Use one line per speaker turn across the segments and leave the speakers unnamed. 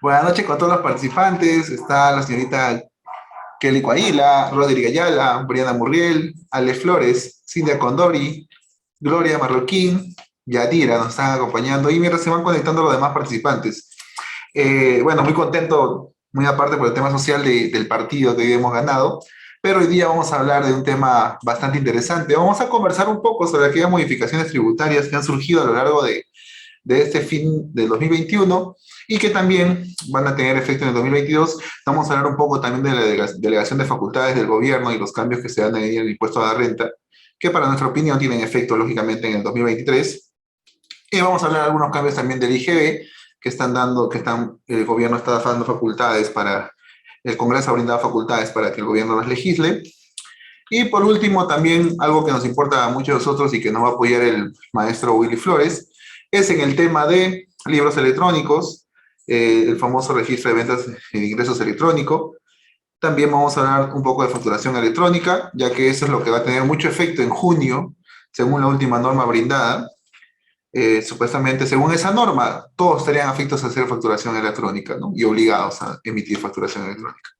Buenas noches con todos los participantes. Está la señorita Kelly Coahuila, Rodrigo Ayala, Briana Murriel, Ale Flores, Cindia Condori, Gloria Marroquín, Yadira nos están acompañando y mientras se van conectando los demás participantes. Bueno, muy contento, muy aparte por el tema social del partido que hoy hemos ganado, pero hoy día vamos a hablar de un tema bastante interesante. Vamos a conversar un poco sobre aquellas modificaciones tributarias que han surgido a lo largo de este fin del 2021 y que también van a tener efecto en el 2022. Vamos a hablar un poco también de la delegación de facultades del gobierno y los cambios que se dan en el impuesto a la renta, que para nuestra opinión tienen efecto lógicamente en el 2023. Y vamos a hablar de algunos cambios también del IGB que están dando, el gobierno está dando facultades para, el Congreso ha brindado facultades para que el gobierno las legisle. Y por último, también algo que nos importa a muchos de nosotros y que nos va a apoyar el maestro Willy Flores, es en el tema de libros electrónicos, el famoso registro de ventas de ingresos electrónico. También vamos a hablar un poco de facturación electrónica, ya que eso es lo que va a tener mucho efecto en junio, según la última norma brindada. Supuestamente, según esa norma, todos estarían afectos a hacer facturación electrónica, ¿no? Y obligados a emitir facturación electrónica.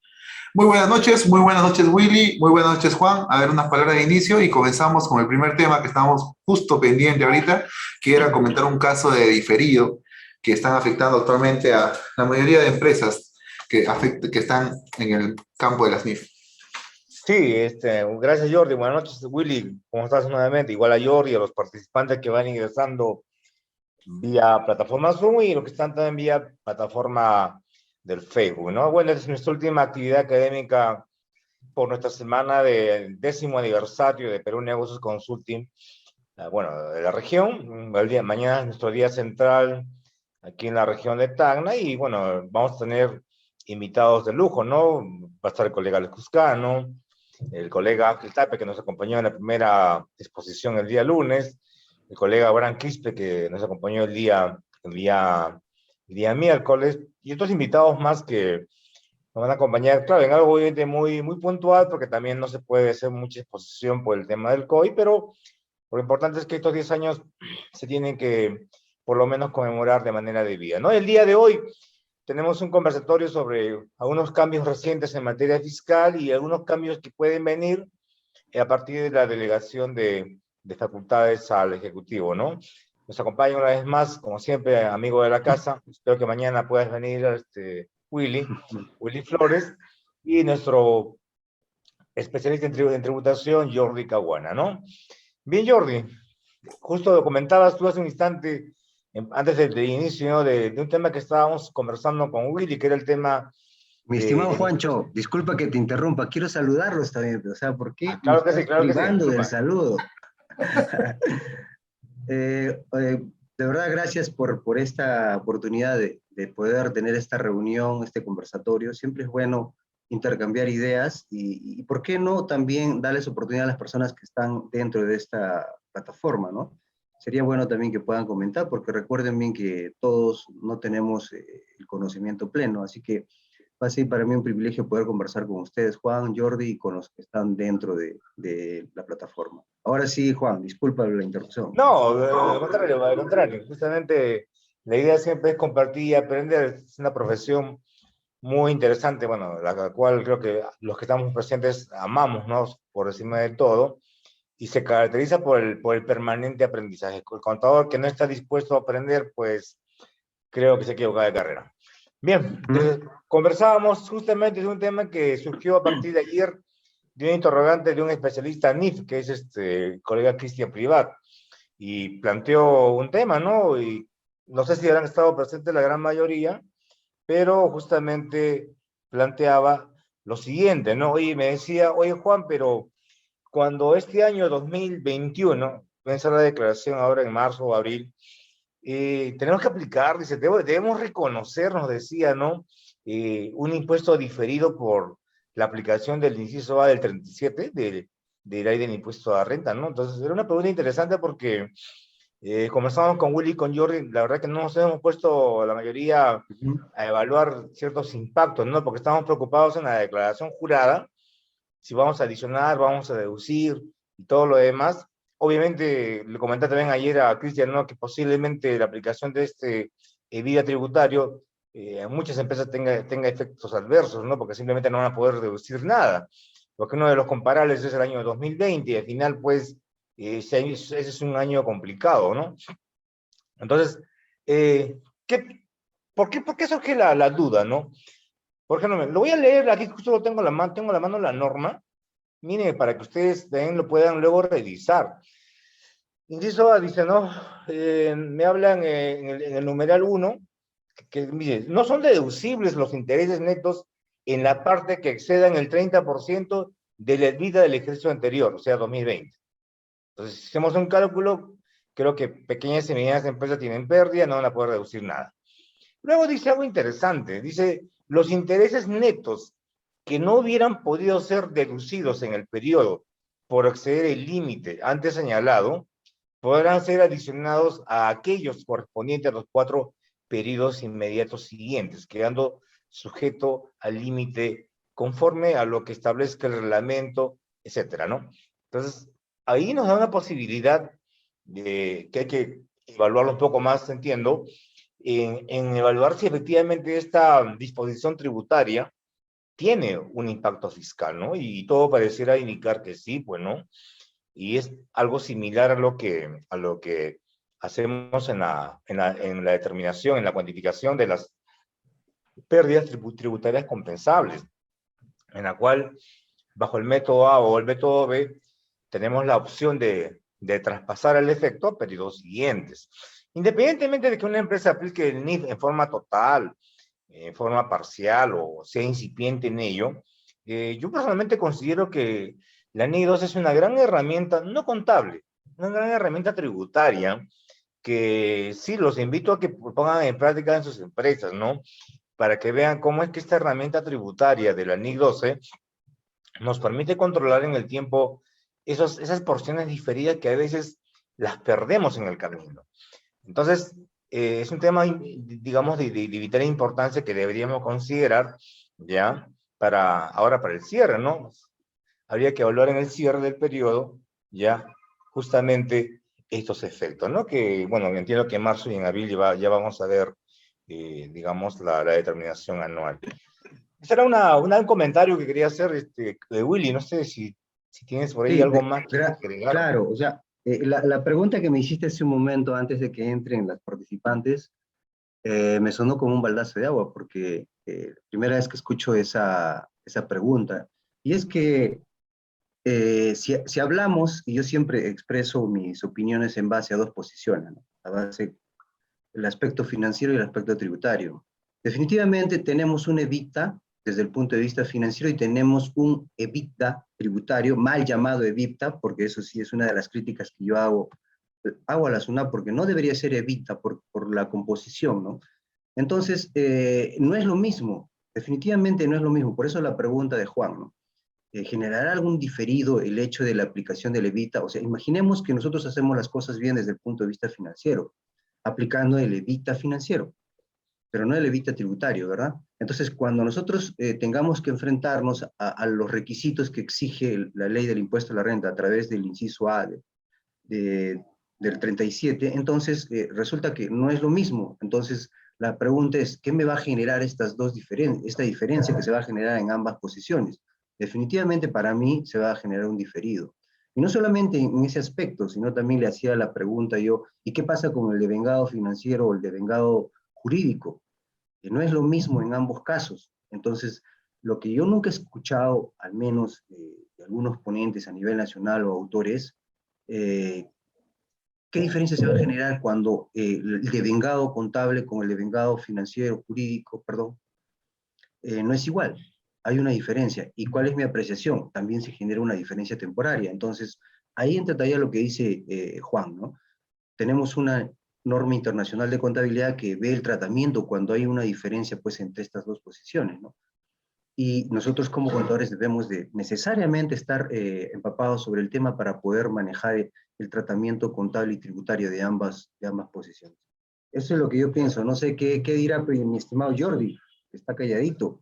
Muy buenas noches Willy, muy buenas noches Juan. A ver, unas palabras de inicio y comenzamos con el primer tema que estábamos justo pendiente ahorita, que era comentar un caso de diferido que están afectando actualmente a la mayoría de empresas que están en el campo de las NIF.
Sí, gracias Jordi, buenas noches Willy, ¿cómo estás nuevamente? Igual a Jordi, a los participantes que van ingresando vía plataforma Zoom y los que están también vía plataforma del Facebook, ¿no? Bueno, esta es nuestra última actividad académica por nuestra semana del 10º aniversario de Perú Negocios Consulting, bueno, de la región. Mañana es nuestro día central aquí en la región de Tacna y bueno, vamos a tener invitados de lujo, ¿no? Va a estar el colega Alex Cuscano, el colega Ángel Tape, que nos acompañó en la primera exposición el día lunes, el colega Abraham Quispe, que nos acompañó el día miércoles, y otros invitados más que nos van a acompañar, claro, en algo obviamente muy puntual, porque también no se puede hacer mucha exposición por el tema del COVID, pero lo importante es que estos 10 años se tienen que, por lo menos, conmemorar de manera debida, ¿no? El día de hoy tenemos un conversatorio sobre algunos cambios recientes en materia fiscal y algunos cambios que pueden venir a partir de la delegación de facultades al Ejecutivo, ¿no? Nos acompaña una vez más, como siempre, amigo de la casa. Espero que mañana puedas venir, Willy Flores, y nuestro especialista en tributación, Jordi Caguana, ¿no? Bien, Jordi, justo lo comentabas tú hace un instante, antes del inicio, ¿no? De un tema que estábamos conversando con Willy, que era el tema
Mi estimado
del impuesto.
Juancho, disculpa que te interrumpa, quiero saludarlos también, o sea, ¿por qué me
Claro que sí,
estás
claro que sí,
privando del
disculpa.
saludo? De verdad, gracias por esta oportunidad de poder tener esta reunión, este conversatorio. Siempre es bueno intercambiar ideas y ¿por qué no también darles oportunidad a las personas que están dentro de esta plataforma, ¿no? Sería bueno también que puedan comentar, porque recuerden bien que todos no tenemos el conocimiento pleno, así que va a ser para mí un privilegio poder conversar con ustedes, Juan, Jordi, y con los que están dentro de la plataforma. Ahora sí, Juan, disculpa la interrupción.
No, al contrario. Justamente la idea siempre es compartir y aprender. Es una profesión muy interesante, bueno, la cual creo que los que estamos presentes amamos, ¿no? Por encima de todo, y se caracteriza por el permanente aprendizaje. El contador que no está dispuesto a aprender, pues creo que se equivoca de carrera. Bien, entonces conversábamos justamente de un tema que surgió a partir de ayer, de un interrogante de un especialista NIF, que es el colega Cristian Privat, y planteó un tema, ¿no? Y no sé si habrán estado presentes la gran mayoría, pero justamente planteaba lo siguiente, ¿no? Oye, me decía, oye Juan, pero cuando este año 2021, voy a hacer la declaración ahora en marzo o abril, tenemos que aplicar, dice, debemos reconocer, nos decía, ¿no? Un impuesto diferido por la aplicación del inciso A del 37 de ley del impuesto a la renta, ¿no? Entonces, era una pregunta interesante porque conversábamos con Willy y con Jordi, la verdad que no nos hemos puesto la mayoría a evaluar ciertos impactos, ¿no? Porque estamos preocupados en la declaración jurada, si vamos a adicionar, vamos a deducir y todo lo demás. Obviamente, le comenté también ayer a Cristian, ¿no? Que posiblemente la aplicación de vida tributario en muchas empresas tenga efectos adversos, ¿no? Porque simplemente no van a poder deducir nada. Porque uno de los comparables es el año 2020 y al final, pues, ese es un año complicado, ¿no? Entonces, ¿por qué surge la duda, no? Por ejemplo, lo voy a leer, aquí justo lo tengo tengo la mano la norma, miren, para que ustedes también lo puedan luego revisar. Inciso A dice, ¿no? Me hablan en el numeral 1, que mire, no son deducibles los intereses netos en la parte que excedan el 30% de la vida del ejercicio anterior, o sea, 2020. Entonces, si hacemos un cálculo, creo que pequeñas y medianas empresas tienen pérdida, no van a poder reducir nada. Luego dice algo interesante, dice, los intereses netos que no hubieran podido ser deducidos en el periodo por exceder el límite antes señalado, podrán ser adicionados a aquellos correspondientes a los 4 periodos inmediatos siguientes, quedando sujeto al límite conforme a lo que establezca el reglamento, etcétera, ¿no? Entonces, ahí nos da una posibilidad que hay que evaluarlo un poco más, entiendo, en evaluar si efectivamente esta disposición tributaria tiene un impacto fiscal, ¿no? Y todo pareciera indicar que sí, pues, ¿no? Y es algo similar a lo que hacemos en la determinación, en la cuantificación de las pérdidas tributarias compensables, en la cual, bajo el método A o el método B, tenemos la opción de traspasar el efecto a periodos siguientes. Independientemente de que una empresa aplique el NIF en forma total, en forma parcial o sea incipiente en ello, yo personalmente considero que la NII 2 es una gran herramienta, no contable, una gran herramienta tributaria que sí los invito a que pongan en práctica en sus empresas, ¿no? Para que vean cómo es que esta herramienta tributaria de la NIC 12 nos permite controlar en el tiempo esas porciones diferidas que a veces las perdemos en el camino. Entonces, es un tema, digamos, de vital importancia que deberíamos considerar, ¿ya? Ahora para el cierre, ¿no? Habría que evaluar en el cierre del periodo, ya, justamente estos efectos, ¿no? Que, bueno, entiendo que en marzo y en abril ya vamos a ver, digamos, la determinación anual. Ese era un comentario que quería hacer, de Willy, no sé si tienes por ahí
Sí,
algo más que agregar.
claro, o sea, la pregunta que me hiciste hace un momento antes de que entren las participantes, me sonó como un baldazo de agua, porque primera vez que escucho esa pregunta, y es que si hablamos, y yo siempre expreso mis opiniones en base a dos posiciones, ¿no? A base el aspecto financiero y el aspecto tributario. Definitivamente tenemos un EBITDA desde el punto de vista financiero y tenemos un EBITDA tributario, mal llamado EBITDA, porque eso sí es una de las críticas que yo hago a la SUNAT, porque no debería ser EBITDA por la composición, ¿no? Entonces, no es lo mismo, definitivamente no es lo mismo, por eso la pregunta de Juan, ¿no? ¿Generará algún diferido el hecho de la aplicación del EBITDA? O sea, imaginemos que nosotros hacemos las cosas bien desde el punto de vista financiero, aplicando el EBITDA financiero, pero no el EBITDA tributario, ¿verdad? Entonces, cuando nosotros tengamos que enfrentarnos a los requisitos que exige la ley del impuesto a la renta a través del inciso A del 37, entonces resulta que no es lo mismo. Entonces, la pregunta es, ¿qué me va a generar esta diferencia que se va a generar en ambas posiciones? Definitivamente para mí se va a generar un diferido. Y no solamente en ese aspecto, sino también le hacía la pregunta yo, ¿y qué pasa con el devengado financiero o el devengado jurídico? Que no es lo mismo en ambos casos. Entonces, lo que yo nunca he escuchado, al menos de algunos ponentes a nivel nacional o autores, ¿qué diferencia se va a generar cuando el devengado contable con el devengado financiero, jurídico, perdón, no es igual? Hay una diferencia. ¿Y cuál es mi apreciación? También se genera una diferencia temporaria. Entonces, ahí entra todavía lo que dice Juan, ¿no? Tenemos una norma internacional de contabilidad que ve el tratamiento cuando hay una diferencia, pues, entre estas dos posiciones, ¿no? Y nosotros como contadores debemos de necesariamente estar empapados sobre el tema para poder manejar el tratamiento contable y tributario de ambas posiciones. Eso es lo que yo pienso. No sé qué dirá mi estimado Jordi, que está calladito.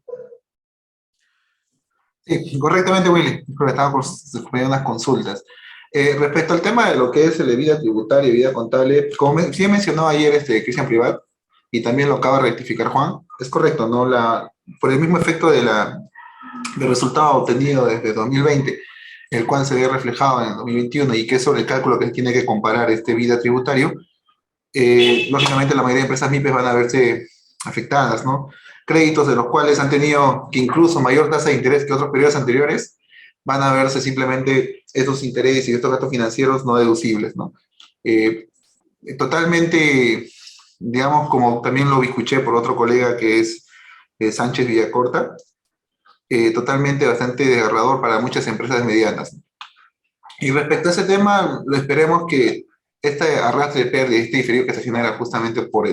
Sí, correctamente, Willy. Creo que estaba por unas consultas. Respecto al tema de lo que es el vida tributaria y vida contable, como sí mencionó ayer Cristian Privat, y también lo acaba de rectificar Juan, es correcto, ¿no? Por el mismo efecto del resultado obtenido desde 2020, el cual se ve reflejado en el 2021 y que es sobre el cálculo que tiene que comparar este vida tributario, lógicamente la mayoría de empresas MIPES van a verse afectadas, ¿no? Créditos de los cuales han tenido que incluso mayor tasa de interés que otros periodos anteriores, van a verse simplemente estos intereses y estos gastos financieros no deducibles, ¿no? Eh, Totalmente, digamos, como también lo escuché por otro colega que es Sánchez Villacorta, totalmente bastante desgarrador para muchas empresas medianas. Y respecto a ese tema, lo esperemos que este arrastre de pérdida, este diferido que se genera justamente por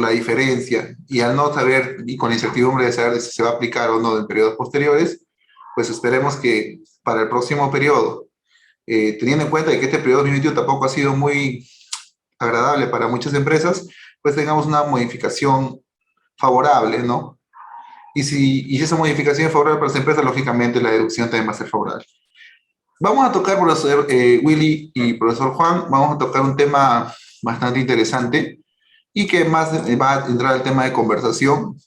la diferencia y al no saber y con la incertidumbre de saber si se va a aplicar o no en periodos posteriores, pues esperemos que para el próximo periodo, teniendo en cuenta que este periodo 2021 tampoco ha sido muy agradable para muchas empresas, pues tengamos una modificación favorable, ¿no? Y si esa modificación es favorable para las empresas, lógicamente la deducción también va a ser favorable. Vamos a tocar, profesor Willy y profesor Juan, vamos a tocar un tema bastante interesante y que más va a entrar al tema de conversación.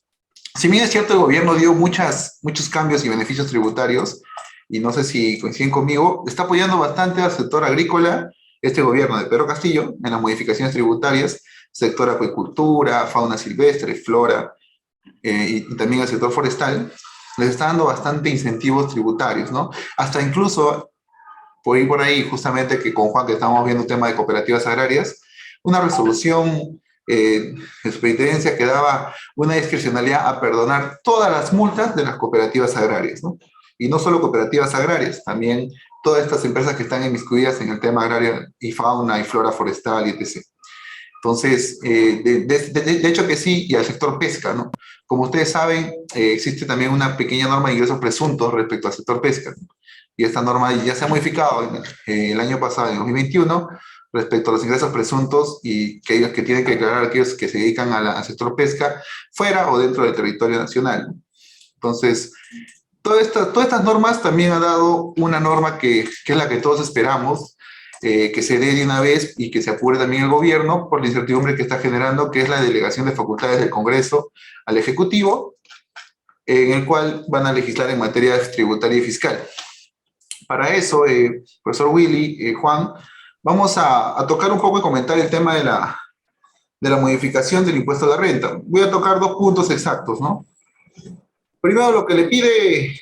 Si bien es cierto, el gobierno dio muchos cambios y beneficios tributarios, y no sé si coinciden conmigo, está apoyando bastante al sector agrícola, este gobierno de Pedro Castillo, en las modificaciones tributarias, sector acuicultura, fauna silvestre, flora, y también al sector forestal, les está dando bastante incentivos tributarios, ¿no? Hasta incluso, por ir por ahí, justamente que con Juan, que estamos viendo el tema de cooperativas agrarias, una resolución de superintendencia que daba una discrecionalidad a perdonar todas las multas de las cooperativas agrarias, ¿no? Y no solo cooperativas agrarias, también todas estas empresas que están inmiscuidas en el tema agrario y fauna y flora forestal y etc. Entonces, de hecho que sí, y al sector pesca, ¿no? Como ustedes saben, existe también una pequeña norma de ingresos presuntos respecto al sector pesca, ¿no? Y esta norma ya se ha modificado el año pasado, en 2021, respecto a los ingresos presuntos y que ellos que tienen que declarar aquellos que se dedican al sector pesca fuera o dentro del territorio nacional, ¿no? Entonces, todas estas normas también han dado una norma que es la que todos esperamos, que se dé de una vez y que se apure también el gobierno por la incertidumbre que está generando, que es la delegación de facultades del Congreso al Ejecutivo, en el cual van a legislar en materia tributaria y fiscal. Para eso, profesor Willy, Juan, vamos a tocar un poco y comentar el tema de la modificación del impuesto a la renta. Voy a tocar dos puntos exactos, ¿no? Primero, lo que le pide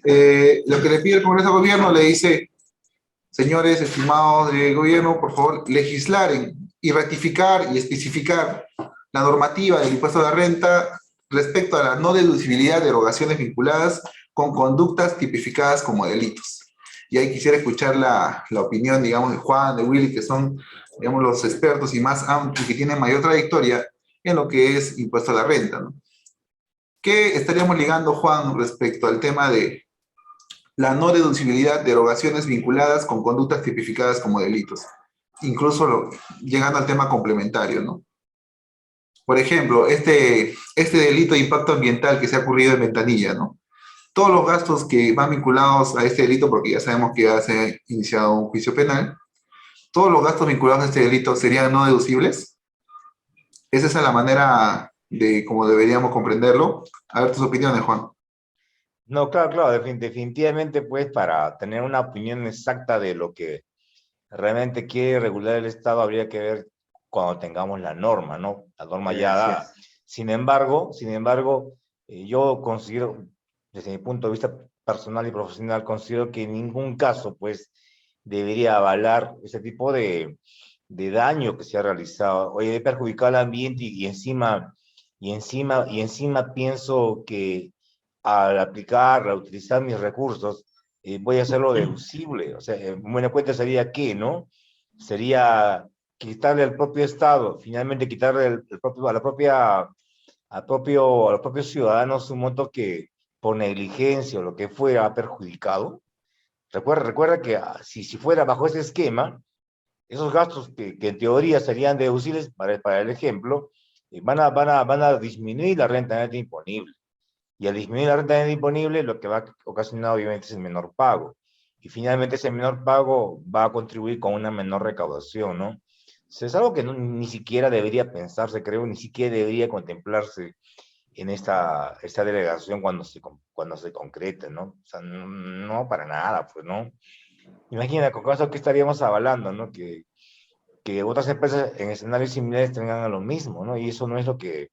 el Congreso al gobierno, le dice, señores estimados del gobierno, por favor, legislar y ratificar y especificar la normativa del impuesto a la renta respecto a la no deducibilidad de erogaciones vinculadas con conductas tipificadas como delitos. Y ahí quisiera escuchar la opinión, digamos, de Juan, de Willy, que son, digamos, los expertos y más amplios, que tienen mayor trayectoria en lo que es impuesto a la renta, ¿no? ¿Qué estaríamos ligando, Juan, respecto al tema de la no deducibilidad de erogaciones vinculadas con conductas tipificadas como delitos? Incluso llegando al tema complementario, ¿no? Por ejemplo, este delito de impacto ambiental que se ha ocurrido en Ventanilla, ¿no? Todos los gastos que van vinculados a este delito, porque ya sabemos que ya se ha iniciado un juicio penal, todos los gastos vinculados a este delito serían no deducibles. Esa es la manera de cómo deberíamos comprenderlo. A ver tus opiniones, Juan.
No, claro, claro, definitivamente, pues, para tener una opinión exacta de lo que realmente quiere regular el Estado, habría que ver cuando tengamos la norma, ¿no? La norma ya dada. Sin embargo, yo considero, desde mi punto de vista personal y profesional, considero que en ningún caso, pues, debería avalar ese tipo de daño que se ha realizado. Oye, he perjudicado al ambiente y encima pienso que al aplicar, al utilizar mis recursos, voy a hacerlo deducible. O sea, buena cuenta sería que, ¿no? Sería quitarle al propio Estado, finalmente quitarle a los propios ciudadanos un monto que por negligencia o lo que fuera ha perjudicado. Recuerda que si fuera bajo ese esquema, esos gastos que en teoría serían deducibles para el ejemplo, van a disminuir la renta neta imponible. Y al disminuir la renta neta imponible, lo que va a ocasionar obviamente es el menor pago. Y finalmente ese menor pago va a contribuir con una menor recaudación, ¿no? Es algo que ni siquiera debería pensarse, creo, ni siquiera debería contemplarse en esta delegación cuando se concrete, ¿no? O sea, no, no para nada, pues, ¿no? Imagina, con caso que estaríamos avalando, ¿no? Que otras empresas en escenarios similares tengan lo mismo, ¿no? Y eso no es lo que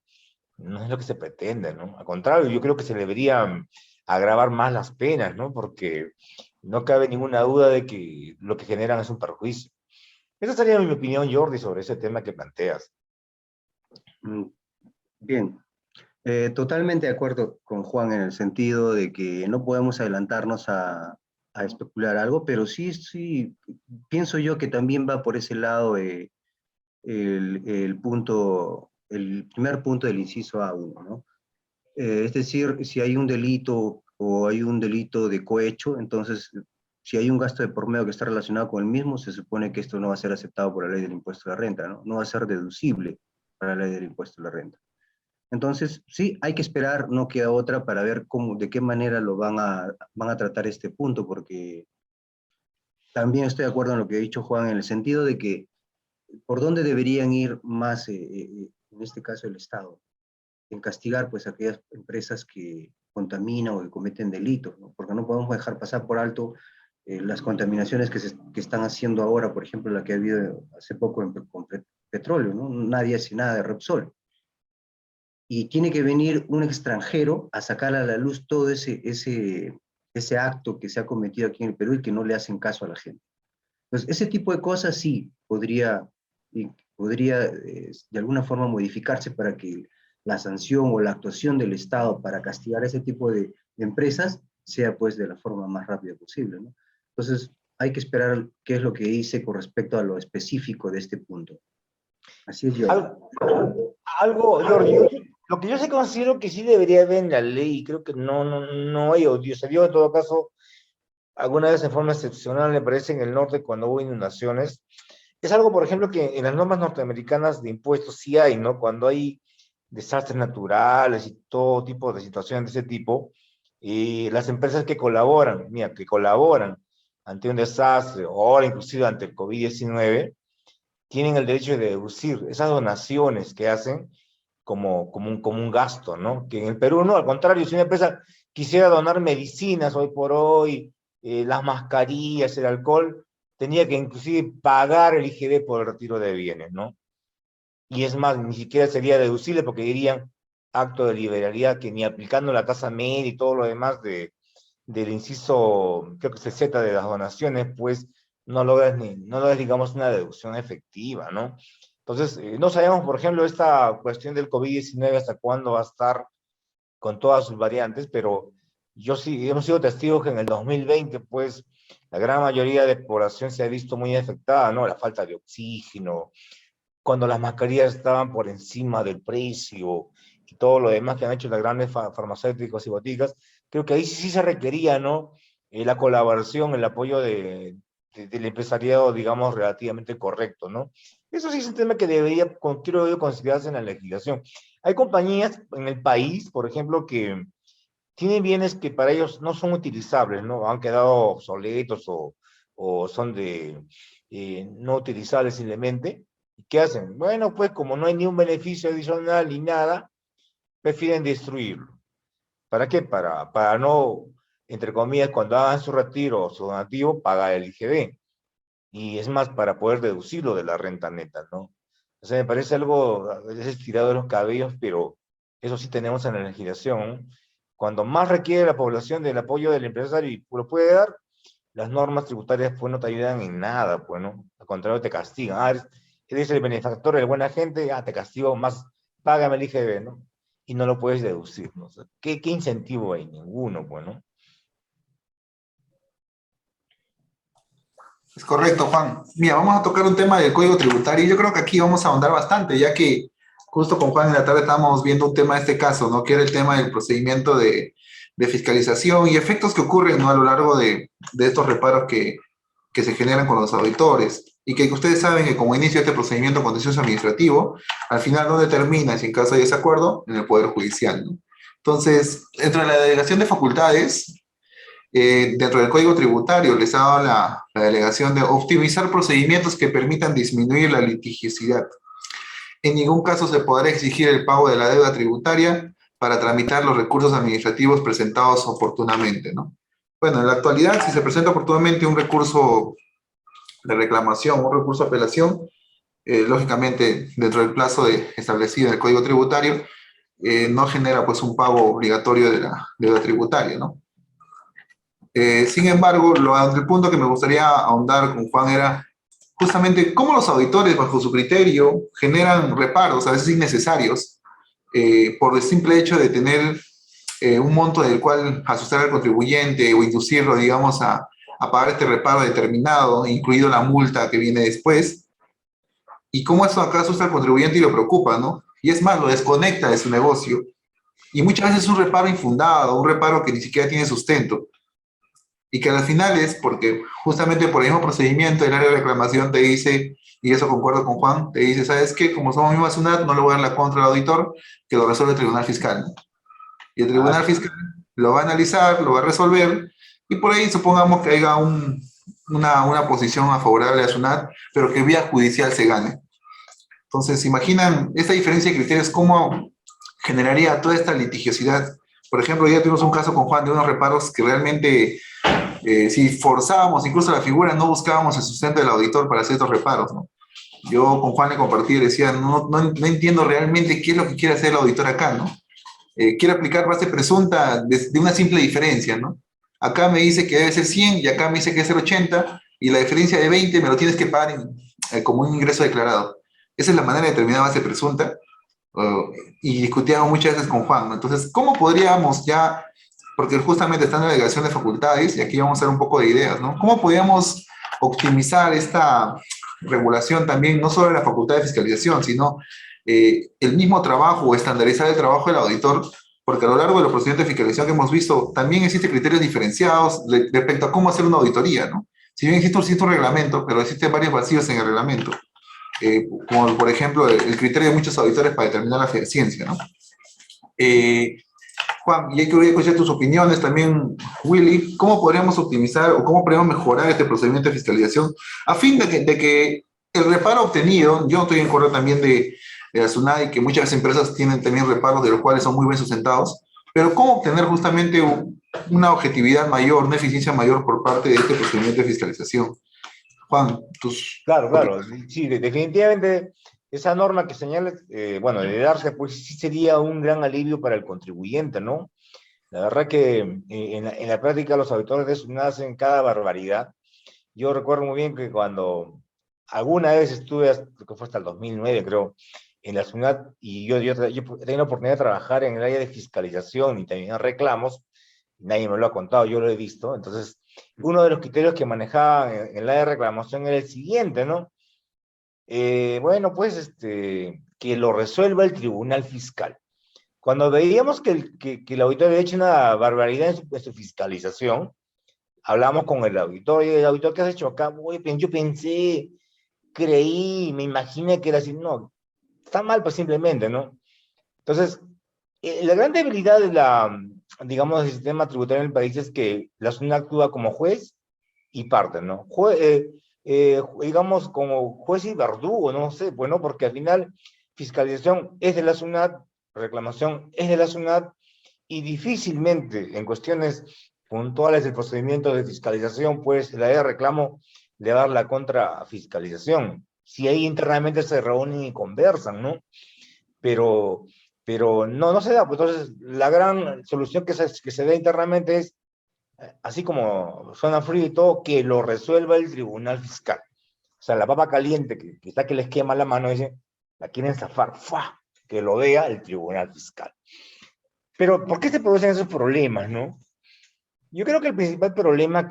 se pretende, ¿no? Al contrario, yo creo que se deberían agravar más las penas, ¿no? Porque no cabe ninguna duda de que lo que generan es un perjuicio. Esa sería mi opinión, Jordi, sobre ese tema que planteas.
Mm, Bien, totalmente de acuerdo con Juan en el sentido de que no podemos adelantarnos a especular algo, pero sí, sí, pienso yo que también va por ese lado el primer punto del inciso A1, ¿no? Es decir, si hay un delito o hay un delito de cohecho, entonces, si hay un gasto de por medio que está relacionado con el mismo, se supone que esto no va a ser aceptado por la ley del impuesto a la renta, ¿no? No va a ser deducible para la ley del impuesto a la renta. Entonces, sí, hay que esperar, no queda otra para ver cómo, de qué manera van a tratar este punto, porque también estoy de acuerdo en lo que ha dicho Juan, en el sentido de que por dónde deberían ir más, en este caso, el Estado, en castigar pues aquellas empresas que contaminan o que cometen delitos, ¿no? Porque no podemos dejar pasar por alto las contaminaciones que están haciendo ahora, por ejemplo, la que ha habido hace poco con petróleo, ¿no? Nadie hace nada de Repsol. Y tiene que venir un extranjero a sacar a la luz todo ese acto que se ha cometido aquí en el Perú y que no le hacen caso a la gente. Entonces, ese tipo de cosas sí podría de alguna forma modificarse para que la sanción o la actuación del Estado para castigar ese tipo de empresas sea pues de la forma más rápida posible, ¿no? Entonces, hay que esperar qué es lo que dice con respecto a lo específico de este punto. Así es, yo.
Jordi, lo que yo sí considero que sí debería haber en la ley, y creo que no hay odio, se dio en todo caso alguna vez en forma excepcional, me parece, en el norte cuando hubo inundaciones. Es algo, por ejemplo, que en las normas norteamericanas de impuestos sí hay, ¿no? Cuando hay desastres naturales y todo tipo de situaciones de ese tipo, y las empresas que colaboran, mira, que colaboran ante un desastre, o ahora inclusive ante el COVID-19, tienen el derecho de deducir esas donaciones que hacen como un gasto, ¿no? Que en el Perú no, al contrario, si una empresa quisiera donar medicinas hoy por hoy, las mascarillas, el alcohol, tenía que inclusive pagar el IGB por el retiro de bienes, ¿no? Y es más, ni siquiera sería deducible porque dirían acto de liberalidad que ni aplicando la tasa media y todo lo demás del inciso, creo que se Z de las donaciones, pues no logras, digamos, una deducción efectiva, ¿no? Entonces, no sabemos, por ejemplo, esta cuestión del COVID-19 hasta cuándo va a estar con todas sus variantes, pero yo sí, hemos sido testigos que en el 2020, pues, la gran mayoría de población se ha visto muy afectada, ¿no? La falta de oxígeno, cuando las mascarillas estaban por encima del precio y todo lo demás que han hecho las grandes farmacéuticas y boticas, creo que ahí sí se requería, ¿no? La colaboración, el apoyo del empresariado, digamos, relativamente correcto, ¿no? Eso sí es un tema que debería, quiero yo, considerarse en la legislación. Hay compañías en el país, por ejemplo, que tienen bienes que para ellos no son utilizables, ¿no? Han quedado obsoletos o son no utilizables simplemente. ¿Y qué hacen? Bueno, pues como no hay ni un beneficio adicional ni nada, prefieren destruirlo. ¿Para qué? Para no, entre comillas, cuando hagan su retiro o su donativo, pagar el IGB. Y es más, para poder deducirlo de la renta neta, ¿no? O sea, me parece algo a veces tirado de los cabellos, pero eso sí tenemos en la legislación, ¿no? Cuando más requiere la población del apoyo del empresario y lo puede dar, las normas tributarias pues no te ayudan en nada, pues, ¿no? Al contrario, te castigan. Eres el benefactor, el buena gente, te castigo más, págame el IGB, ¿no? Y no lo puedes deducir, ¿no? O sea, ¿qué incentivo hay? Ninguno, pues, ¿no?
Es correcto, Juan. Mira, vamos a tocar un tema del código tributario y yo creo que aquí vamos a ahondar bastante, ya que justo con Juan en la tarde estábamos viendo un tema de este caso, ¿no? Que era el tema del procedimiento de fiscalización y efectos que ocurren, ¿no? A lo largo de estos reparos que se generan con los auditores. Y que ustedes saben que como inicia este procedimiento contencioso administrativo, al final no determina si en caso de desacuerdo en el Poder Judicial, ¿no? Entonces, dentro de la delegación de facultades, dentro del Código Tributario les ha dado la delegación de optimizar procedimientos que permitan disminuir la litigiosidad. En ningún caso se podrá exigir el pago de la deuda tributaria para tramitar los recursos administrativos presentados oportunamente, ¿no? Bueno, en la actualidad, si se presenta oportunamente un recurso de reclamación, un recurso de apelación, lógicamente, dentro del plazo establecido en el Código Tributario, no genera pues un pago obligatorio de la deuda tributaria, ¿no? Sin embargo, el punto que me gustaría ahondar con Juan era justamente cómo los auditores, bajo su criterio, generan reparos, a veces innecesarios, por el simple hecho de tener un monto del cual asustar al contribuyente o inducirlo, digamos, a pagar este reparo determinado, incluido la multa que viene después, y cómo eso acá asusta al contribuyente y lo preocupa, ¿no? Y es más, lo desconecta de su negocio. Y muchas veces es un reparo infundado, un reparo que ni siquiera tiene sustento. Y que al final es porque justamente por el mismo procedimiento el área de reclamación te dice, y eso concuerdo con Juan, te dice, ¿sabes qué? Como somos misma SUNAT, no le voy a dar la contra al auditor, que lo resuelve el Tribunal Fiscal. Y el Tribunal Fiscal lo va a analizar, lo va a resolver, y por ahí supongamos que haya una posición favorable a SUNAT, pero que vía judicial se gane. Entonces, ¿imaginan esta diferencia de criterios cómo generaría toda esta litigiosidad? Por ejemplo, ya tuvimos un caso con Juan de unos reparos que realmente, si forzábamos incluso la figura, no buscábamos el sustento del auditor para hacer estos reparos, ¿no? Yo con Juan le compartí y decía, no entiendo realmente qué es lo que quiere hacer el auditor acá, ¿no? Quiere aplicar base presunta de una simple diferencia, ¿no? Acá me dice que debe ser 100 y acá me dice que debe ser 80 y la diferencia de 20 me lo tienes que pagar como un ingreso declarado. Esa es la manera de determinar base presunta. Y discutíamos muchas veces con Juan, ¿no? Entonces, ¿cómo podríamos ya, porque justamente está en la delegación de facultades, y aquí vamos a hacer un poco de ideas, ¿no? ¿Cómo podríamos optimizar esta regulación también, no solo en la facultad de fiscalización, sino el mismo trabajo o estandarizar el trabajo del auditor? Porque a lo largo de los procedimientos de fiscalización que hemos visto, también existen criterios diferenciados respecto a cómo hacer una auditoría, ¿no? Si bien existe un reglamento, pero existen varios vacíos en el reglamento. Como por ejemplo el criterio de muchos auditores para determinar la ciencia, ¿no? Juan, y hay que escuchar tus opiniones también, Willy, ¿cómo podríamos optimizar o cómo podríamos mejorar este procedimiento de fiscalización a fin de que el reparo obtenido, yo estoy en contra también de la SUNAT, que muchas empresas tienen también reparos de los cuales son muy bien sustentados, pero cómo obtener justamente una objetividad mayor, una eficiencia mayor por parte de este procedimiento de fiscalización? Juan, tus...
Claro, sí, definitivamente esa norma que señalas, bueno, de darse, pues sí sería un gran alivio para el contribuyente, ¿no? La verdad que en la práctica los auditores de SUNAT hacen cada barbaridad. Yo recuerdo muy bien que cuando alguna vez estuve, creo que fue hasta el 2009, creo, en la SUNAT, y yo tenía la oportunidad de trabajar en el área de fiscalización y también en reclamos, nadie me lo ha contado, yo lo he visto. Entonces, uno de los criterios que manejaban en el área de reclamación era el siguiente, ¿no? Bueno, pues, que lo resuelva el Tribunal Fiscal. Cuando veíamos que el auditor había hecho una barbaridad en su fiscalización, hablamos con el auditor, y el auditor, ¿qué has hecho acá? Yo pensé, creí, me imaginé que era así. No, está mal, pues simplemente, ¿no? Entonces, la gran debilidad de digamos, del sistema tributario en el país es que la SUNAT actúa como juez y parte, ¿no? Digamos, como juez y verdugo, no sé, bueno, porque al final fiscalización es de la SUNAT, reclamación es de la SUNAT, y difícilmente en cuestiones puntuales del procedimiento de fiscalización, pues la de reclamo le va a dar la contrafiscalización. Si ahí internamente se reúnen y conversan, ¿no? Pero, pero no se da. Pues entonces, la gran solución que se da internamente es, así como suena frío y todo, que lo resuelva el Tribunal Fiscal. O sea, la papa caliente que está que les quema la mano, dice, la quieren zafar, ¡fua! Que lo vea el Tribunal Fiscal. Pero, ¿por qué se producen esos problemas, no? Yo creo que el principal problema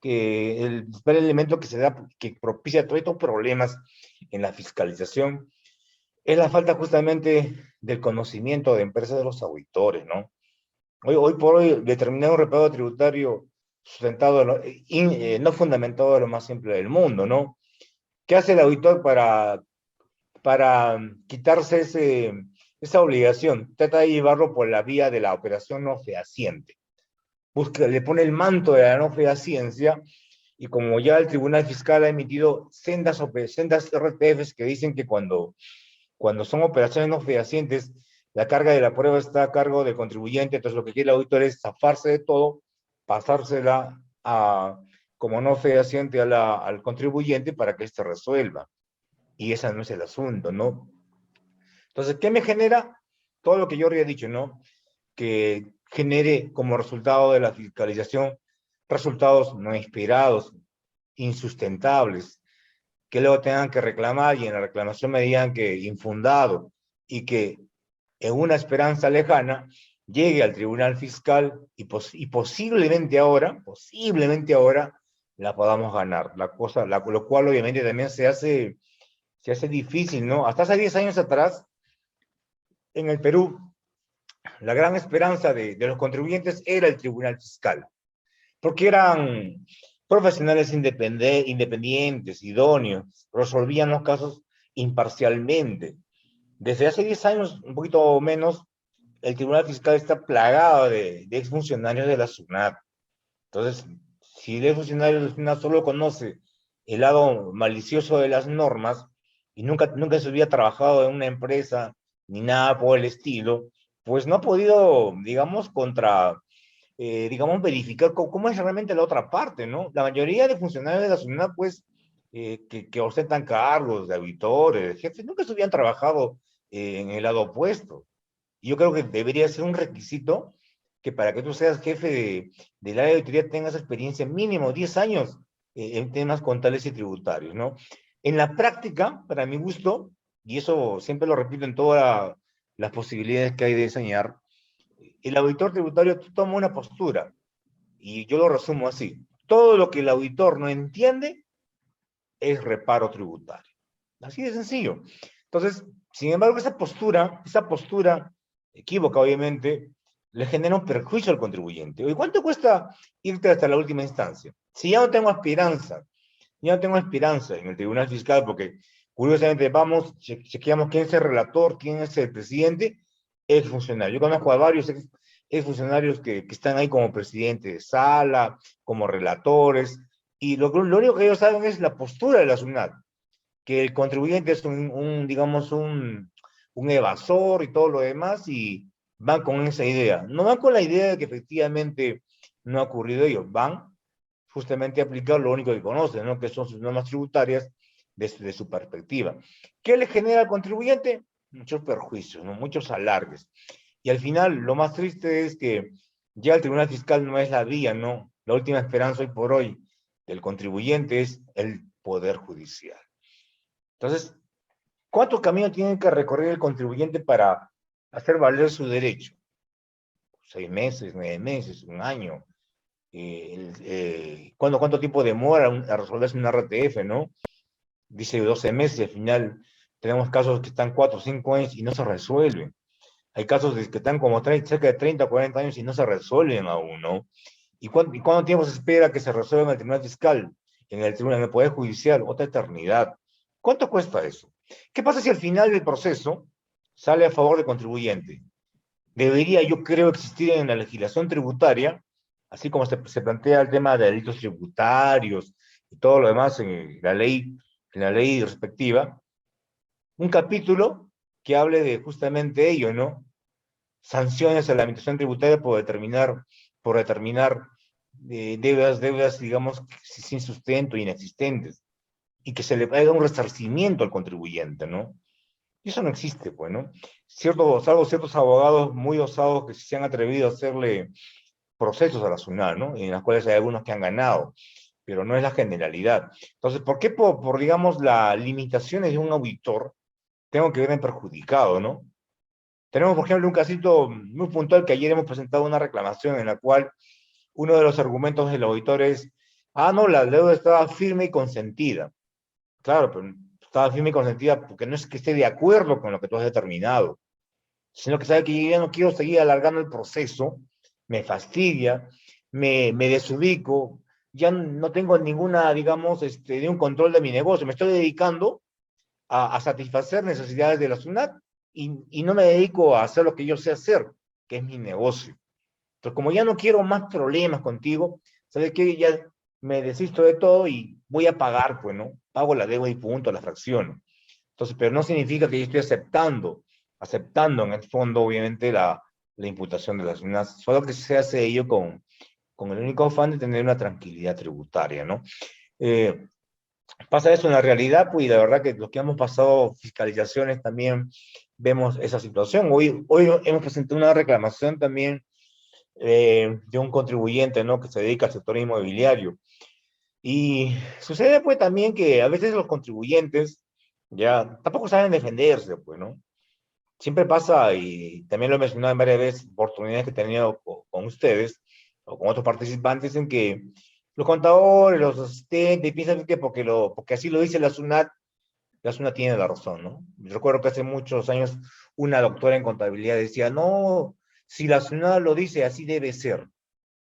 el principal elemento que se da, que propicia todos estos problemas en la fiscalización, es la falta justamente del conocimiento de empresas de los auditores, ¿no? Hoy por hoy, determinar un reparo tributario sustentado, no fundamentado de lo más simple del mundo, ¿no? ¿Qué hace el auditor para quitarse esa obligación? Trata de llevarlo por la vía de la operación no fehaciente. le pone el manto de la no fehaciencia, y como ya el Tribunal Fiscal ha emitido sendas RTFs que dicen que cuando son operaciones no fehacientes, la carga de la prueba está a cargo del contribuyente, entonces lo que quiere el auditor es zafarse de todo, pasársela como no fehaciente al contribuyente para que éste resuelva. Y ese no es el asunto, ¿no? Entonces, ¿qué me genera? Todo lo que yo había dicho, ¿no? Que genere como resultado de la fiscalización resultados no esperados, insustentables, que luego tengan que reclamar y en la reclamación me digan que infundado y que en una esperanza lejana llegue al tribunal fiscal y posiblemente ahora la podamos ganar. Lo cual obviamente también se hace difícil, ¿no? Hasta hace 10 años atrás, en el Perú, la gran esperanza de los contribuyentes era el tribunal fiscal, porque eran profesionales independientes, idóneos, resolvían los casos imparcialmente. Desde hace 10 años, un poquito menos, el Tribunal Fiscal está plagado de exfuncionarios de la SUNAT. Entonces, si el exfuncionario de la SUNAT solo conoce el lado malicioso de las normas y nunca se hubiera trabajado en una empresa ni nada por el estilo, pues no ha podido, digamos, verificar cómo es realmente la otra parte, ¿no? La mayoría de funcionarios de la SUNAT, pues, que ostentan cargos de auditores, de jefes, nunca se hubieran trabajado en el lado opuesto. Y yo creo que debería ser un requisito que para que tú seas jefe del área de auditoría tengas experiencia mínimo 10 años en temas contables y tributarios, ¿no? En la práctica, para mi gusto, y eso siempre lo repito en todas las posibilidades que hay de enseñar, el auditor tributario toma una postura, y yo lo resumo así: todo lo que el auditor no entiende es reparo tributario. Así de sencillo. Entonces, sin embargo, esa postura equívoca, obviamente, le genera un perjuicio al contribuyente. ¿Y cuánto cuesta irte hasta la última instancia? Si ya no tengo esperanza en el Tribunal Fiscal, porque curiosamente chequeamos quién es el relator, quién es el presidente, ex funcionario. Yo conozco a varios ex funcionarios que están ahí como presidente de sala, como relatores, y lo único que ellos saben es la postura de la SUNAT, que el contribuyente es digamos, un evasor y todo lo demás, y van con esa idea. No van con la idea de que efectivamente no ha ocurrido ello, van justamente a aplicar lo único que conocen, ¿no? Que son sus normas tributarias desde su perspectiva. ¿Qué le genera al contribuyente? Muchos perjuicios, ¿no? Muchos alargues. Y al final, lo más triste es que ya el Tribunal Fiscal no es la vía, ¿no? La última esperanza hoy por hoy del contribuyente es el Poder Judicial. Entonces, ¿cuánto camino tiene que recorrer el contribuyente para hacer valer su derecho? 6 meses, 9 meses, un año. ¿Cuánto tiempo demora a resolverse una RTF, no? Dice 12 meses, al final tenemos casos que están 4 o 5 años y no se resuelven. Hay casos que están como cerca de 30 o 40 años y no se resuelven aún, ¿no? ¿Y cuánto tiempo se espera que se resuelva en el Tribunal Fiscal, en el Poder Judicial? Otra eternidad. ¿Cuánto cuesta eso? ¿Qué pasa si al final del proceso sale a favor del contribuyente? Debería, yo creo, existir en la legislación tributaria, así como se plantea el tema de delitos tributarios y todo lo demás en la ley respectiva, un capítulo que hable de justamente ello, ¿no? Sanciones a la administración tributaria por determinar deudas, digamos, sin sustento, inexistentes, y que se le haga un resarcimiento al contribuyente, ¿no? Y eso no existe, pues, ¿no? Salvo ciertos abogados muy osados que se han atrevido a hacerle procesos a la SUNAT, ¿no? En las cuales hay algunos que han ganado, pero no es la generalidad. Entonces, ¿por qué digamos, las limitaciones de un auditor tengo que verme perjudicado, ¿no? Tenemos, por ejemplo, un casito muy puntual que ayer hemos presentado una reclamación en la cual uno de los argumentos del auditor es: no, la deuda estaba firme y consentida. Claro, pero estaba firme y consentida porque no es que esté de acuerdo con lo que tú has determinado, sino que sabe que yo ya no quiero seguir alargando el proceso, me fastidia, me desubico, ya no tengo ninguna, digamos, de un control de mi negocio, me estoy dedicando a satisfacer necesidades de la SUNAT y no me dedico a hacer lo que yo sé hacer, que es mi negocio. Entonces, como ya no quiero más problemas contigo, ¿sabes qué? Ya me desisto de todo y voy a pagar, pues, ¿no? Pago la deuda y punto, la fracción. Entonces, pero no significa que yo estoy aceptando en el fondo, obviamente, la imputación de las unas, solo que se hace ello con el único afán de tener una tranquilidad tributaria, ¿no? Eh, Pasa eso en la realidad, pues, y la verdad que los que hemos pasado fiscalizaciones también vemos esa situación. Hoy hemos presentado una reclamación también de un contribuyente, ¿no? Que se dedica al sector inmobiliario. Y sucede, pues, también que a veces los contribuyentes ya tampoco saben defenderse, pues, ¿no? Siempre pasa, y también lo he mencionado en varias veces, oportunidades que he tenido con ustedes o con otros participantes, en que los contadores, los asistentes, piensan que porque así lo dice la SUNAT tiene la razón, ¿no? Yo recuerdo que hace muchos años una doctora en contabilidad decía, no, si la SUNAT lo dice, así debe ser.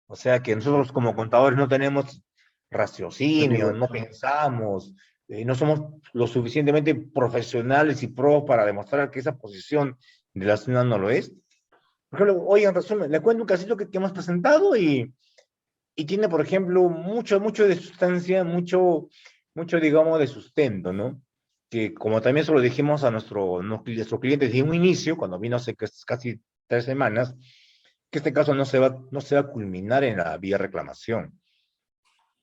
O sea que nosotros como contadores no tenemos raciocinio, no pensamos, no somos lo suficientemente profesionales y pros para demostrar que esa posición de la SUNAT no lo es. Por ejemplo, hoy en resumen, le cuento un casito que hemos presentado y tiene, por ejemplo, mucho de sustancia, mucho, digamos, de sustento, ¿no? Que como también se lo dijimos a nuestro cliente desde un inicio, cuando vino hace casi 3 semanas, que este caso no se va a culminar en la vía reclamación.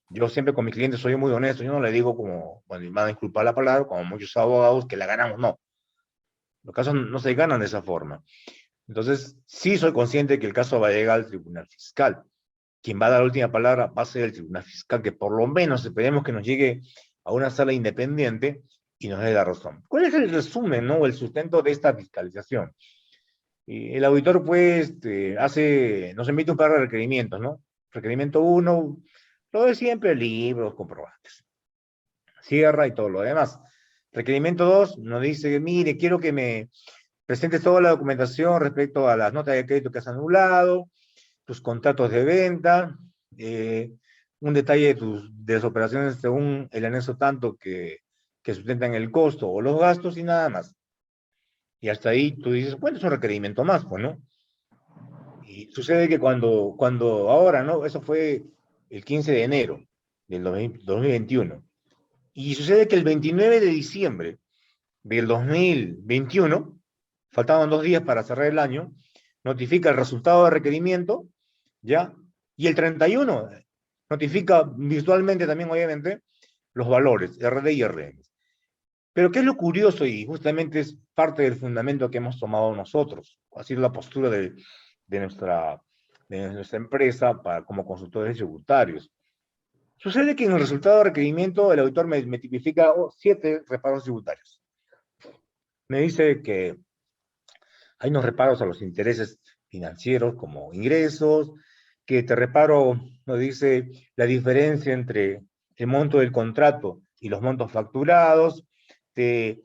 Yo siempre con mis clientes soy muy honesto, yo no le digo como, bueno, me van a disculpar la palabra, como muchos abogados que la ganamos, no. Los casos no se ganan de esa forma. Entonces, sí soy consciente que el caso va a llegar al tribunal fiscal. Quien va a dar la última palabra va a ser el tribunal fiscal, que por lo menos esperemos que nos llegue a una sala independiente y nos dé la razón. ¿Cuál es el resumen, no, o el sustento de esta fiscalización? Y el auditor, pues, nos emite un par de requerimientos, ¿no? Requerimiento 1, lo de siempre, libros, comprobantes. Cierra y todo lo demás. Requerimiento 2 nos dice, mire, quiero que me presentes toda la documentación respecto a las notas de crédito que has anulado, tus contratos de venta, un detalle de las operaciones según el anexo tanto que sustentan el costo o los gastos y nada más. Y hasta ahí tú dices, bueno, es un requerimiento más, pues, ¿no? Y sucede que cuando ahora, ¿no? Eso fue el 15 de enero del 2021. Y sucede que el 29 de diciembre del 2021, faltaban 2 días para cerrar el año, notifica el resultado de requerimiento, ¿ya? Y el 31 notifica virtualmente también, obviamente, los valores, RD y RM. Pero ¿qué es lo curioso? Y justamente es parte del fundamento que hemos tomado nosotros, ha sido la postura de nuestra, de nuestra empresa como consultores tributarios. Sucede que en el resultado de requerimiento el auditor me tipifica 7 reparos tributarios. Me dice que hay unos reparos a los intereses financieros como ingresos, que te reparo, nos dice la diferencia entre el monto del contrato y los montos facturados, te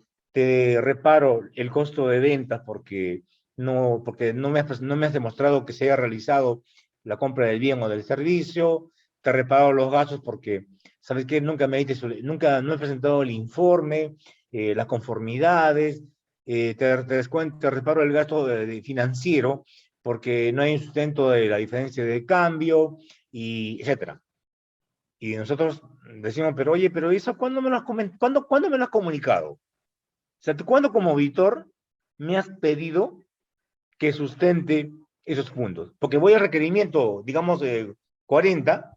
reparo el costo de ventas porque no me has demostrado que se haya realizado la compra del bien o del servicio, te reparo los gastos porque, ¿sabes qué? Nunca no he presentado el informe, las conformidades, te reparo el gasto financiero porque no hay un sustento de la diferencia de cambio, y etcétera. Y nosotros decimos, pero oye, pero eso, ¿cuándo me lo has comunicado? O sea, ¿tú cuándo como auditor me has pedido que sustente esos puntos? Porque voy al requerimiento, digamos, 40,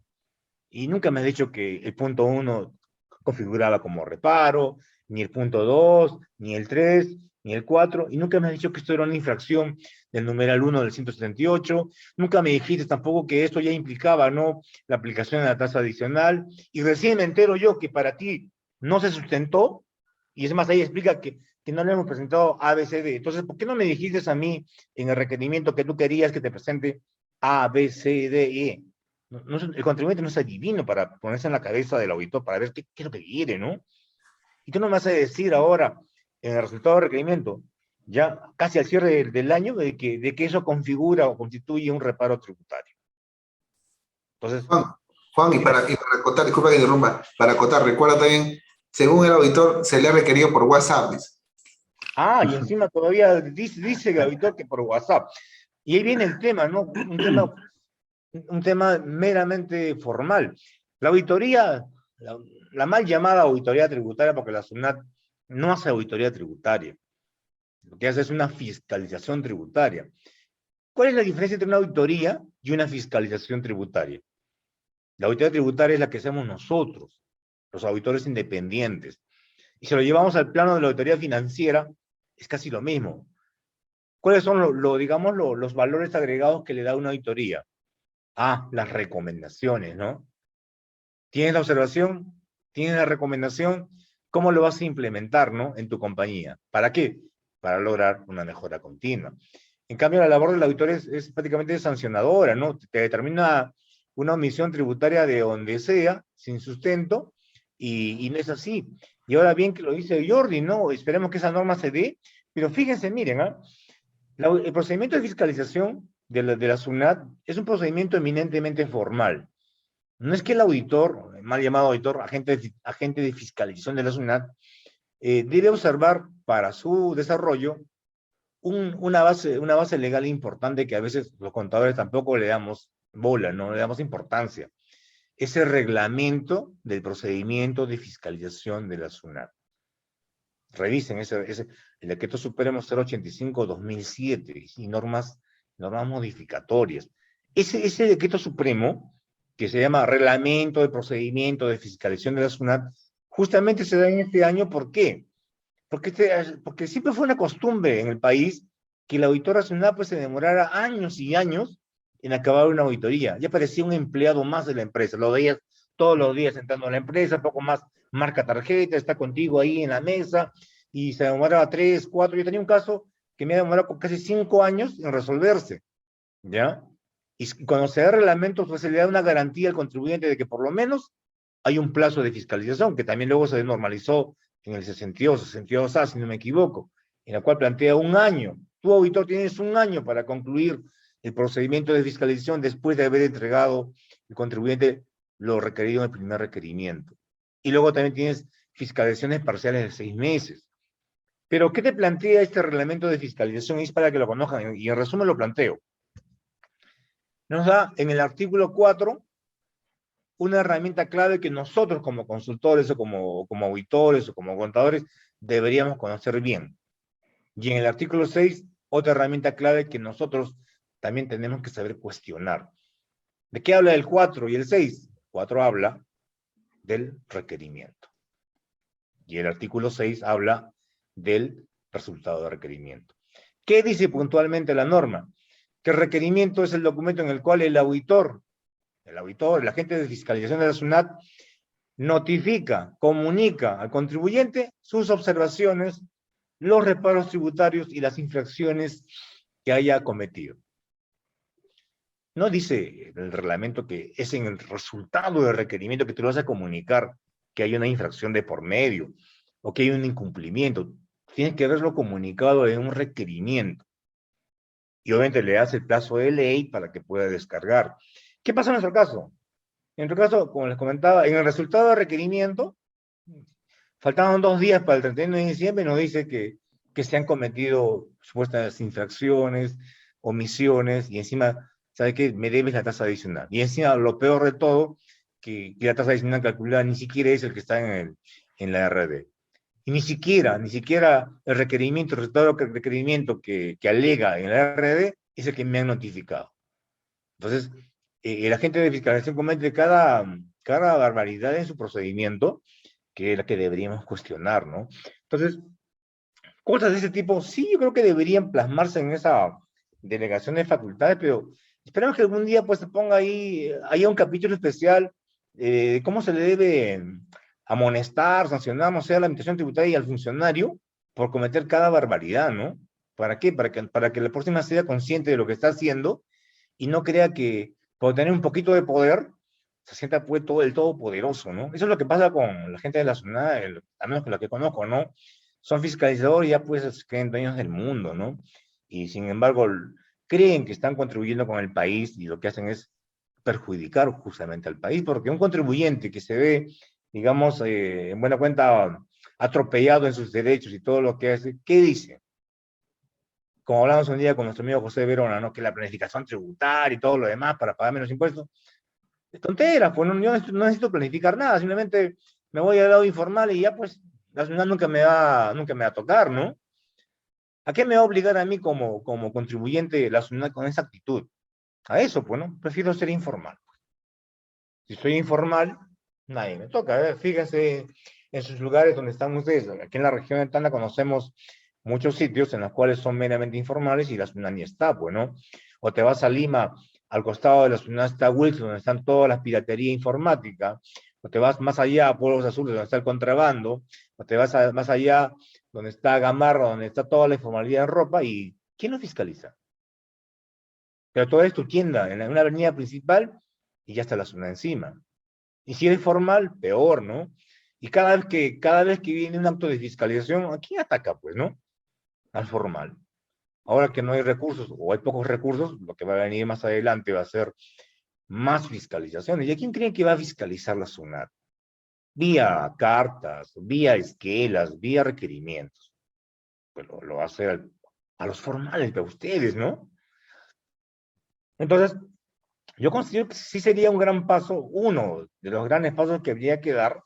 y nunca me has dicho que el punto 1 configuraba como reparo, ni el punto 2, ni el 3, ni el 4, y nunca me has dicho que esto era una infracción del numeral 1 del 178, nunca me dijiste tampoco que esto ya implicaba, ¿no?, la aplicación de la tasa adicional, y recién me entero yo que para ti no se sustentó, y es más, ahí explica que no le hemos presentado A, B, C, D. Entonces, ¿por qué no me dijiste a mí en el requerimiento que tú querías que te presente A, B, C, D, E? El contribuyente no es adivino para ponerse en la cabeza del auditor para ver qué es lo que quiere, ¿no? Y tú no me vas a decir ahora, en el resultado del requerimiento, ya casi al cierre del año, de que eso configura o constituye un reparo tributario. Entonces,
Juan, y para acotar, disculpa que interrumpa, para acotar, recuerda también, según el auditor, se le ha requerido por WhatsApp.
y encima todavía dice el auditor que por WhatsApp. Y ahí viene el tema, ¿no? Un tema un tema meramente formal. La auditoría, la mal llamada auditoría tributaria, porque la SUNAT no hace auditoría tributaria, lo que hace es una fiscalización tributaria. ¿Cuál es la diferencia entre una auditoría y una fiscalización tributaria? La auditoría tributaria es la que hacemos nosotros, los auditores independientes. Y si lo llevamos al plano de la auditoría financiera, es casi lo mismo. ¿Cuáles son digamos, los valores agregados que le da una auditoría? Ah, las recomendaciones, ¿no? Tienes la observación, tienes la recomendación, ¿cómo lo vas a implementar, ¿no? En tu compañía. ¿Para qué? Para lograr una mejora continua. En cambio, la labor del auditor es prácticamente sancionadora, ¿no? Te determina una omisión tributaria de donde sea, sin sustento, y no es así. Y ahora bien que lo dice Jordi, ¿no? Esperemos que esa norma se dé, pero fíjense, miren, ¿ah? El procedimiento de fiscalización de la SUNAT es un procedimiento eminentemente formal. No es que el auditor, mal llamado auditor, agente de fiscalización de la SUNAT, debe observar para su desarrollo una base legal importante que a veces los contadores tampoco le damos bola, no le damos importancia. Es el reglamento del procedimiento de fiscalización de la SUNAT. Revisen el decreto supremo 085/2007 y normas modificatorias. Ese decreto supremo, que se llama Reglamento de Procedimiento de Fiscalización de la SUNAT, justamente se da en este año. ¿Por qué? Porque siempre fue una costumbre en el país que la auditora SUNAT pues, se demorara años y años en acabar una auditoría. Ya parecía un empleado más de la empresa. Lo veías todos los días entrando a la empresa, poco más, marca tarjeta, está contigo ahí en la mesa, y se demoraba 3, 4. Yo tenía un caso que me ha demorado casi 5 años en resolverse, ¿ya? Y cuando se da reglamento, pues se le da una garantía al contribuyente de que por lo menos hay un plazo de fiscalización, que también luego se normalizó en el 62A, si no me equivoco, en la cual plantea un año. Tu auditor tienes un año para concluir el procedimiento de fiscalización después de haber entregado el contribuyente lo requerido en el primer requerimiento. Y luego también tienes fiscalizaciones parciales de 6 meses. Pero, ¿qué te plantea este reglamento de fiscalización? Es para que lo conozcan, y en resumen lo planteo. Nos da en el artículo 4 una herramienta clave que nosotros como consultores o como auditores o como contadores deberíamos conocer bien. Y en el artículo 6, otra herramienta clave que nosotros también tenemos que saber cuestionar. ¿De qué habla el 4 y el 6? 4 habla del requerimiento. Y el artículo 6 habla del resultado de requerimiento. ¿Qué dice puntualmente la norma? Que el requerimiento es el documento en el cual el auditor, el agente de fiscalización de la SUNAT, notifica, comunica al contribuyente sus observaciones, los reparos tributarios y las infracciones que haya cometido. No dice el reglamento que es en el resultado del requerimiento que tú vas a comunicar que hay una infracción de por medio o que hay un incumplimiento. Tienes que verlo comunicado en un requerimiento. Y obviamente le das el plazo de ley para que pueda descargar. ¿Qué pasa en nuestro caso? En nuestro caso, como les comentaba, en el resultado de requerimiento, faltaban 2 días para el 31 de diciembre, nos dice que se han cometido supuestas infracciones, omisiones, y encima, ¿sabe qué? Me debes la tasa adicional. Y encima, lo peor de todo, que la tasa adicional calculada ni siquiera es el que está en la RD. Y ni siquiera el requerimiento, el resultado del requerimiento que alega en la RD es el que me han notificado. Entonces, el agente de fiscalización comete cada barbaridad en su procedimiento, que es la que deberíamos cuestionar, ¿no? Entonces, cosas de ese tipo, sí, yo creo que deberían plasmarse en esa delegación de facultades, pero esperamos que algún día pues se ponga ahí, haya un capítulo especial de cómo se le debe amonestar, sancionar, no sé, a la administración tributaria y al funcionario por cometer cada barbaridad, ¿no? ¿Para qué? Para que la próxima sea consciente de lo que está haciendo y no crea que por tener un poquito de poder se sienta pues el todopoderoso, ¿no? Eso es lo que pasa con la gente de la zona, al menos con la que conozco, ¿no? Son fiscalizadores y ya pues se creen dueños del mundo, ¿no? Y sin embargo creen que están contribuyendo con el país y lo que hacen es perjudicar justamente al país, porque un contribuyente que se ve, digamos, en buena cuenta atropellado en sus derechos y todo lo que hace, ¿qué dice? como hablamos un día con nuestro amigo José Verona, ¿no? Que la planificación tributaria y todo lo demás para pagar menos impuestos, es tontera, pues no, yo no necesito planificar nada, simplemente me voy al lado informal y ya pues la SUNAT nunca me va a tocar, ¿no? ¿A qué me va a obligar a mí como contribuyente la SUNAT con esa actitud? A eso, pues, ¿no? Prefiero ser informal. Si soy informal, nadie me toca. Fíjense en sus lugares donde están ustedes. Aquí en la región de Tacna conocemos muchos sitios en los cuales son meramente informales y la SUNAT ni está, pues, ¿no? O te vas a Lima, al costado de la SUNAT está Wilson, donde están todas las piratería informática, o te vas más allá a Pueblos Azules, donde está el contrabando, o te vas más allá, donde está Gamarra, donde está toda la informalidad en ropa, y ¿quién lo fiscaliza? Pero todo es tu tienda, en una avenida principal, y ya está la SUNAT encima. Y si eres formal, peor, ¿no? Y cada vez que viene un acto de fiscalización, ¿a quién ataca, pues, no? Al formal. Ahora que no hay recursos, o hay pocos recursos, lo que va a venir más adelante va a ser más fiscalizaciones. ¿Y a quién creen que va a fiscalizar la SUNAT? Vía cartas, vía esquelas, vía requerimientos. Pues lo va a hacer a los formales, a ustedes, ¿no? Entonces, yo considero que sí sería un gran paso, uno de los grandes pasos que habría que dar,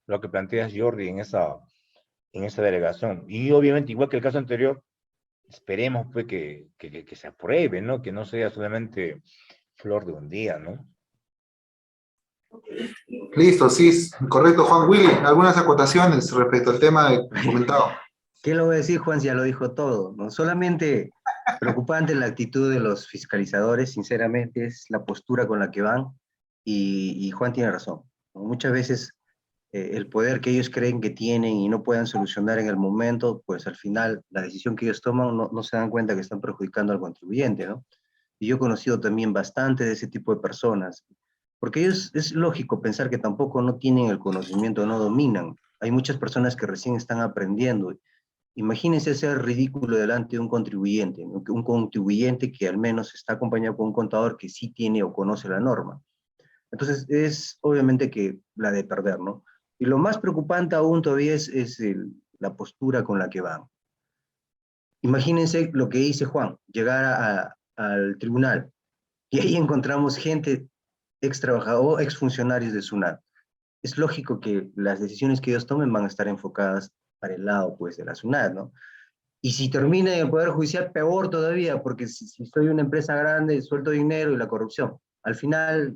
lo que planteas, Jordi, en esa delegación. Y obviamente, igual que el caso anterior, esperemos pues que se apruebe, ¿no? Que no sea solamente flor de un día, ¿no?
Listo, sí, correcto, Juan Willy. ¿Algunas acotaciones respecto al tema comentado?
¿Qué le voy a decir, Juan? Si ya lo dijo todo, ¿no? Solamente preocupante la actitud de los fiscalizadores, sinceramente, es la postura con la que van, y Juan tiene razón, ¿no? Muchas veces el poder que ellos creen que tienen y no puedan solucionar en el momento, pues al final la decisión que ellos toman no se dan cuenta que están perjudicando al contribuyente, ¿no? Y yo he conocido también bastante de ese tipo de personas, porque ellos, es lógico pensar que tampoco no tienen el conocimiento, no dominan. Hay muchas personas que recién están aprendiendo. Imagínense ser ridículo delante de un contribuyente, ¿no? Un contribuyente que al menos está acompañado con un contador que sí tiene o conoce la norma. Entonces es obviamente que la de perder, ¿no? Y lo más preocupante aún todavía es la postura con la que van. Imagínense lo que dice Juan, llegar al tribunal y ahí encontramos gente ex trabajador, ex funcionarios de SUNAT. Es lógico que las decisiones que ellos tomen van a estar enfocadas para el lado, pues, de la SUNAT, ¿no? Y si termina en el Poder Judicial, peor todavía, porque si soy una empresa grande, suelto dinero y la corrupción. Al final,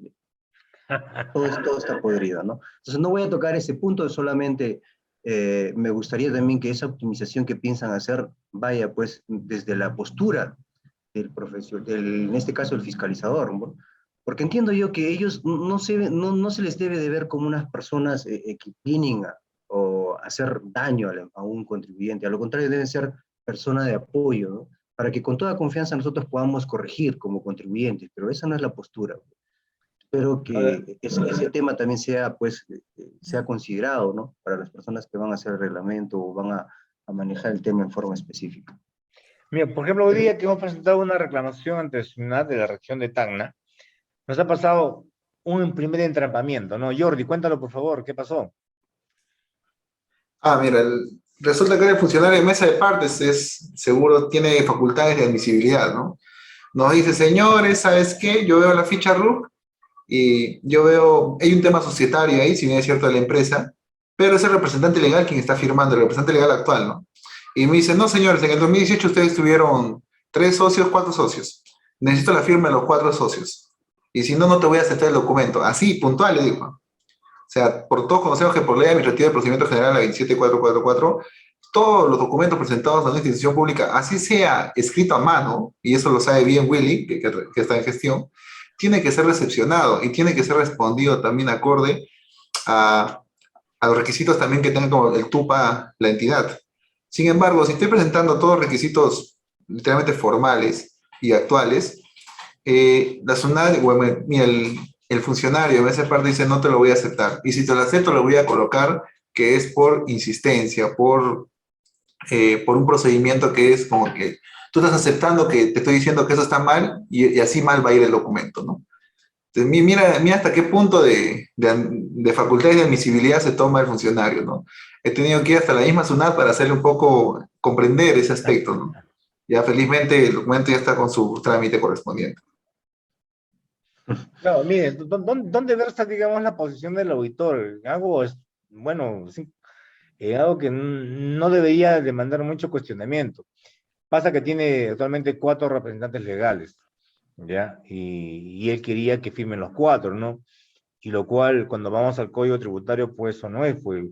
todo está podrido, ¿no? Entonces no voy a tocar ese punto, solamente me gustaría también que esa optimización que piensan hacer vaya, pues, desde la postura del profesor, en este caso el fiscalizador, ¿no? Porque entiendo yo que ellos no se les debe de ver como unas personas que vienen o hacer daño a un contribuyente, a lo contrario deben ser personas de apoyo, ¿no? Para que con toda confianza nosotros podamos corregir como contribuyentes, pero esa no es la postura. Espero que ese tema también sea, pues, sea considerado, ¿no? Para las personas que van a hacer el reglamento o van a manejar el tema en forma específica.
Mira, por ejemplo, hoy día que hemos presentado una reclamación ante el SUNAT de la región de Tacna, nos ha pasado un primer entrampamiento, ¿no? Jordi, cuéntalo por favor, ¿qué pasó?
Mira, resulta que el funcionario de mesa de partes seguro tiene facultades de admisibilidad, ¿no? Nos dice, señores, ¿sabes qué? Yo veo la ficha RUC y yo veo, hay un tema societario ahí, si bien es cierto de la empresa, pero es el representante legal quien está firmando, el representante legal actual, ¿no? Y me dice, no, señores, en el 2018 ustedes tuvieron 3 socios, 4 socios. Necesito la firma de los 4 socios. Y si no, no te voy a aceptar el documento. Así, puntual, le dijo. O sea, por todos conocemos que por ley administrativa de procedimiento general, la 27444, todos los documentos presentados a una institución pública, así sea escrito a mano, y eso lo sabe bien Willy, que está en gestión, tiene que ser recepcionado y tiene que ser respondido también acorde a los requisitos también que tenga como el TUPA la entidad. Sin embargo, si estoy presentando todos los requisitos literalmente formales y actuales, la SUNAT, bueno, el funcionario en esa parte dice no te lo voy a aceptar. Y si te lo acepto, lo voy a colocar que es por insistencia, por un procedimiento que es como que tú estás aceptando que te estoy diciendo que eso está mal y así mal va a ir el documento, ¿no? Entonces, mira hasta qué punto de facultades de admisibilidad se toma el funcionario, ¿no? He tenido que ir hasta la misma SUNAT para hacerle un poco comprender ese aspecto, ¿no? Ya felizmente el documento ya está con su trámite correspondiente.
Claro, mire, ¿dónde versa, digamos, la posición del auditor? Algo es, bueno, sí, algo que no debería demandar mucho cuestionamiento. Pasa que tiene actualmente 4 representantes legales, ¿ya? Y él quería que firmen los 4, ¿no? Y lo cual, cuando vamos al Código Tributario, pues eso no es, pues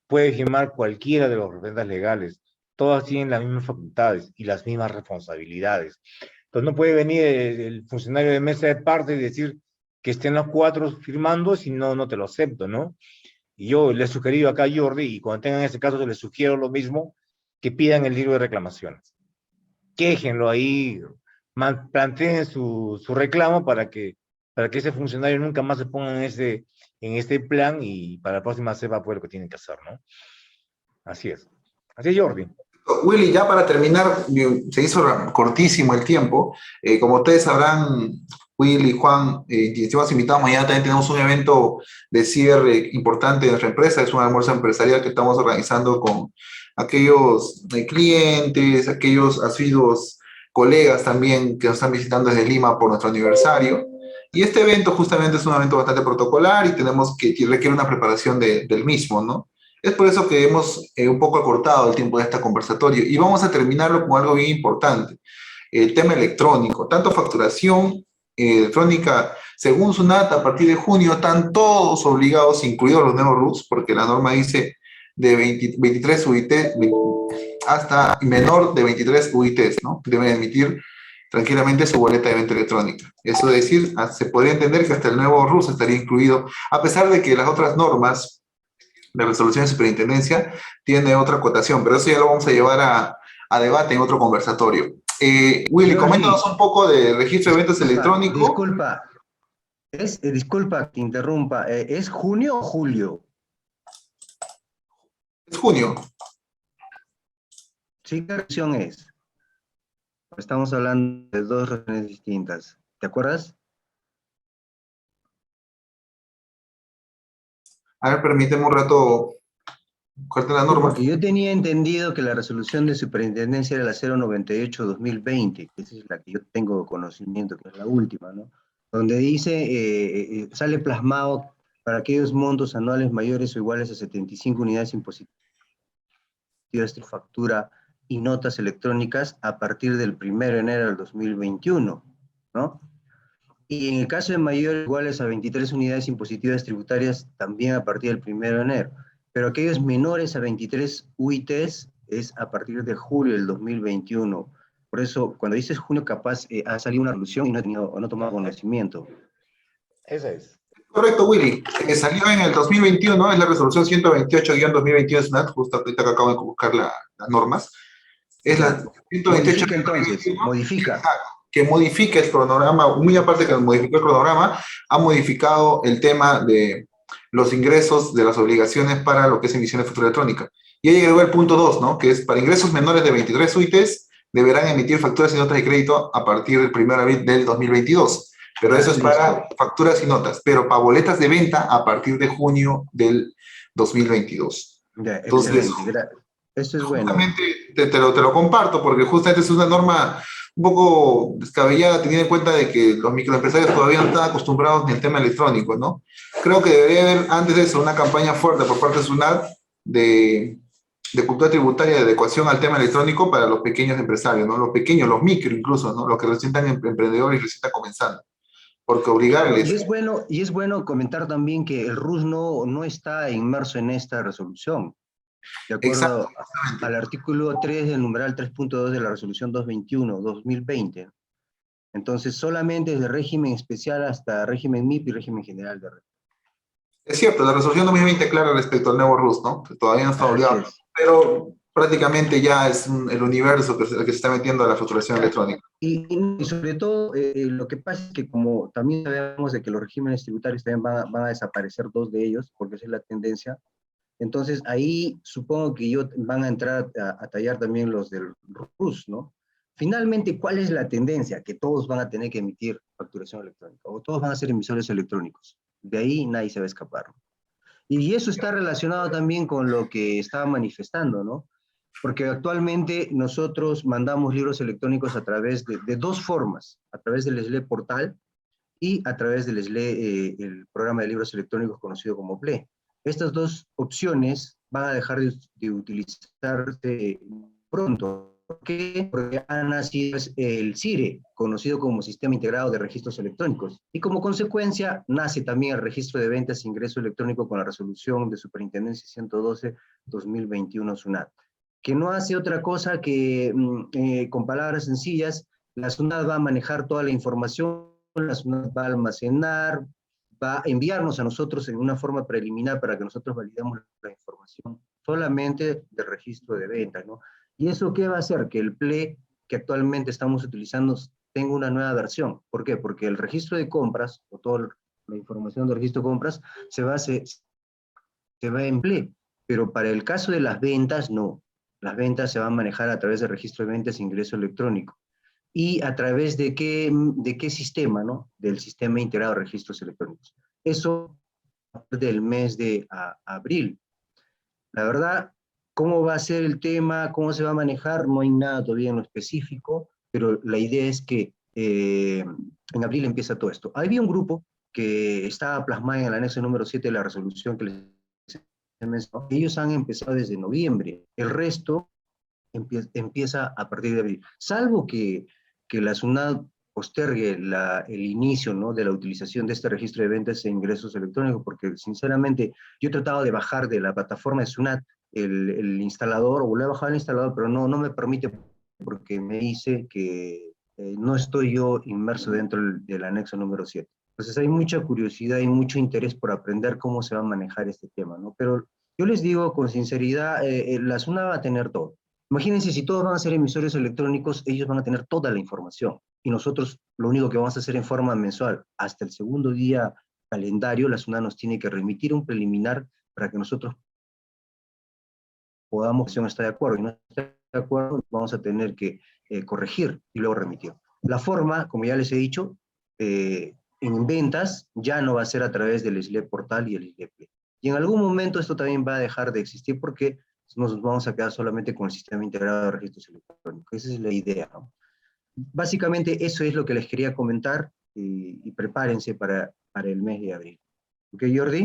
puede firmar cualquiera de los representantes legales. Todas tienen las mismas facultades y las mismas responsabilidades. Entonces no puede venir el funcionario de mesa de parte y decir que estén los 4 firmando, si no, no te lo acepto, ¿no? Y yo le he sugerido acá a Jordi, y cuando tengan ese caso, les sugiero lo mismo, que pidan el libro de reclamaciones. Quéjenlo ahí, planteen su reclamo para que ese funcionario nunca más se ponga en este plan y para la próxima sepa pues lo que tienen que hacer, ¿no? Así es. Así es, Jordi.
Willy, ya para terminar, se hizo cortísimo el tiempo. Como ustedes sabrán, Willy, Juan, y estamos invitados, mañana también tenemos un evento de cierre importante de nuestra empresa, es un almuerzo empresarial que estamos organizando con aquellos clientes, aquellos asiduos colegas también que nos están visitando desde Lima por nuestro aniversario. Y este evento justamente es un evento bastante protocolar y tenemos que requiere una preparación del mismo, ¿no? Es por eso que hemos un poco acortado el tiempo de este conversatorio y vamos a terminarlo con algo bien importante, el tema electrónico, tanto facturación electrónica, según SUNAT, a partir de junio están todos obligados, incluidos los nuevos RUTs, porque la norma dice de 23 UIT hasta menor de 23 UITs, ¿no? Deben emitir tranquilamente su boleta de venta electrónica. Eso es decir, se podría entender que hasta el nuevo RUS estaría incluido, a pesar de que las otras normas de resolución de superintendencia tiene otra acotación, pero eso ya lo vamos a llevar a debate en otro conversatorio. Willy,
Jordi,
coméntanos un poco de registro de ventas electrónico.
Disculpa que interrumpa, ¿es junio o julio?
Es junio.
¿Sí, qué resolución es? Estamos hablando de dos resoluciones distintas, ¿te acuerdas?
A ver, permíteme un rato, corte la
Sí,
norma.
porque yo tenía entendido que la resolución de superintendencia era la 098-2020, que esa es la que yo tengo conocimiento, que es la última, ¿no? Donde dice, sale plasmado para aquellos montos anuales mayores o iguales a 75 unidades impositivas de factura y notas electrónicas a partir del 1 de enero del 2021, ¿no? Y en el caso de mayores o iguales a 23 unidades impositivas tributarias, también a partir del 1 de enero. Pero aquellos menores a 23 UITs es a partir de julio del 2021. Por eso, cuando dices junio, capaz ha salido una resolución y no he tomado conocimiento.
Esa es.
Correcto, Willy. Salió en el 2021, es la resolución 128-2021 SNAT, justo ahorita que acabo de buscar las normas. Es la 128
Modifica entonces, modifica.
que modifica el cronograma, muy aparte que modificó el cronograma, ha modificado el tema de los ingresos de las obligaciones para lo que es emisión de factura electrónica. Y ahí llegó el punto 2, ¿no? Que es para ingresos menores de 23 UITs, deberán emitir facturas y notas de crédito a partir del 1 de abril del 2022. Pero eso es para facturas y notas. Pero para boletas de venta a partir de junio del 2022.
Ya,
Entonces,
excelente. Eso es bueno.
justamente te lo comparto porque justamente es una norma un poco descabellada teniendo en cuenta de que los microempresarios todavía no están acostumbrados ni al tema electrónico, ¿no? Creo que debería haber antes de eso una campaña fuerte por parte de SUNAT de cultura tributaria de adecuación al tema electrónico para los pequeños empresarios, ¿no? Los pequeños, los micro incluso, ¿no? Los que recién están emprendedores y recién están comenzando. Porque obligarles...
Y es bueno comentar también que el RUS no está inmerso en esta resolución. De acuerdo al artículo 3 del numeral 3.2 de la resolución 221-2020. Entonces, solamente desde régimen especial hasta régimen MIP y régimen general de régimen.
Es cierto, la resolución 2020 clara respecto al nuevo RUS, ¿no? Que todavía no está obligado, pero prácticamente ya es el universo que se está metiendo a la facturación electrónica.
Y sobre todo, lo que pasa es que como también sabemos de que los regímenes tributarios también van a desaparecer dos de ellos, porque esa es la tendencia. Entonces, ahí supongo que van a entrar a tallar también los del RUS, ¿no? Finalmente, ¿cuál es la tendencia? Que todos van a tener que emitir facturación electrónica, o todos van a ser emisores electrónicos. De ahí nadie se va a escapar. Y eso está relacionado también con lo que estaba manifestando, ¿no? Porque actualmente nosotros mandamos libros electrónicos a través de dos formas, a través del SLE Portal y a través del SLE, el programa de libros electrónicos conocido como PLE. Estas dos opciones van a dejar de utilizarse pronto. ¿Por qué? Porque ha nacido el CIRE, conocido como Sistema Integrado de Registros Electrónicos. Y como consecuencia, nace también el Registro de Ventas e Ingreso Electrónico con la resolución de Superintendencia 112-2021 SUNAT, que no hace otra cosa que, con palabras sencillas, la SUNAT va a manejar toda la información, la SUNAT va a almacenar, va a enviarnos a nosotros en una forma preliminar para que nosotros validemos la información solamente del registro de ventas, ¿no? ¿Y eso qué va a hacer? Que el PLE que actualmente estamos utilizando tenga una nueva versión. ¿Por qué? Porque el registro de compras, o toda la información del registro de compras, se va en PLE, pero para el caso de las ventas, no. Las ventas se van a manejar a través del registro de ventas e ingreso electrónico. ¿Y a través de qué sistema, no? Del Sistema Integrado de Registros Electrónicos. Eso del mes de abril. La verdad, ¿cómo va a ser el tema? ¿Cómo se va a manejar? No hay nada todavía en lo específico, pero la idea es que en abril empieza todo esto. Había un grupo que estaba plasmado en el anexo número 7 de la resolución que les mencioné. Ellos han empezado desde noviembre. El resto empieza a partir de abril. Salvo que la SUNAT postergue el inicio, ¿no?, de la utilización de este registro de ventas e ingresos electrónicos, porque sinceramente yo he tratado de bajar de la plataforma de SUNAT el instalador, o le he bajado el instalador, pero no me permite, porque me dice que no estoy yo inmerso dentro del anexo número 7. Entonces hay mucha curiosidad y mucho interés por aprender cómo se va a manejar este tema, ¿no? Pero yo les digo con sinceridad, la SUNAT va a tener todo. Imagínense, si todos van a ser emisores electrónicos, ellos van a tener toda la información. Y nosotros lo único que vamos a hacer en forma mensual, hasta el segundo día calendario, la SUNAT nos tiene que remitir un preliminar para que nosotros podamos, si no está de acuerdo. Y no está de acuerdo, vamos a tener que corregir y luego remitir. La forma, como ya les he dicho, en ventas ya no va a ser a través del SLE Portal y el SLE Play. Y en algún momento esto también va a dejar de existir porque nos vamos a quedar solamente con el Sistema Integrado de Registros Electrónicos. Esa es la idea, ¿no? Básicamente eso es lo que les quería comentar y prepárense para el mes de abril. ¿Ok, Jordi?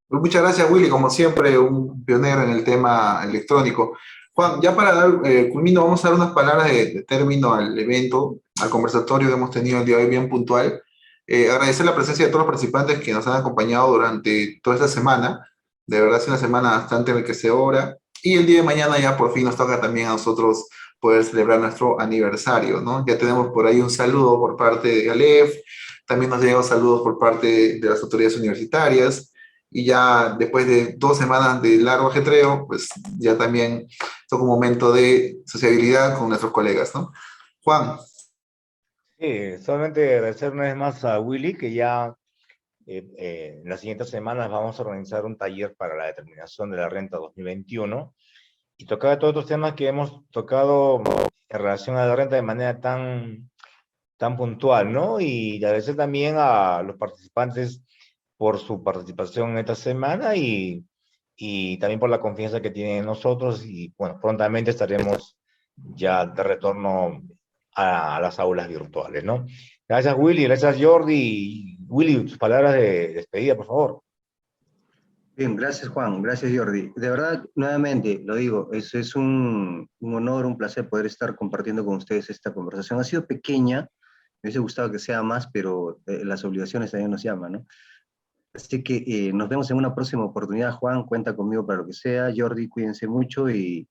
Pues muchas gracias, Willy, como siempre, un pionero en el tema electrónico. Juan, ya para dar culmino, vamos a dar unas palabras de término al evento, al conversatorio que hemos tenido el día de hoy bien puntual. Agradecer la presencia de todos los participantes que nos han acompañado durante toda esta semana. De verdad, es una semana bastante enriquecedora. Y el día de mañana ya por fin nos toca también a nosotros poder celebrar nuestro aniversario, ¿no? Ya tenemos por ahí un saludo por parte de Aleph, también nos llegan saludos por parte de las autoridades universitarias, y ya después de 2 semanas de largo ajetreo, pues ya también toca un momento de sociabilidad con nuestros colegas, ¿no? Juan.
Sí, solamente agradecer una vez más a Willy, que ya en las siguientes semanas vamos a organizar un taller para la determinación de la renta 2021 y tocar todos estos temas que hemos tocado en relación a la renta de manera tan puntual, ¿no? Y agradecer también a los participantes por su participación en esta semana y también por la confianza que tienen en nosotros, y bueno, prontamente estaremos ya de retorno a las aulas virtuales, ¿no? Gracias, Willy, gracias, Jordi. Willy, tus palabras de despedida, por favor.
Bien, gracias, Juan, gracias, Jordi. De verdad, nuevamente, lo digo, es un honor, un placer poder estar compartiendo con ustedes esta conversación. Ha sido pequeña, me hubiese gustado que sea más, pero las obligaciones también nos llaman, ¿no? Así que nos vemos en una próxima oportunidad. Juan, cuenta conmigo para lo que sea. Jordi, cuídense mucho y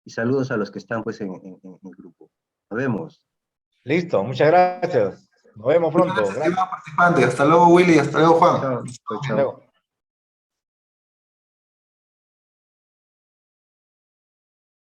saludos a los que están pues en el grupo. Nos vemos.
Listo, muchas gracias. Nos vemos pronto.
Gracias, participantes. Hasta luego, Willy. Hasta luego, Juan.
Chao, chao,
Hasta
chao.
luego.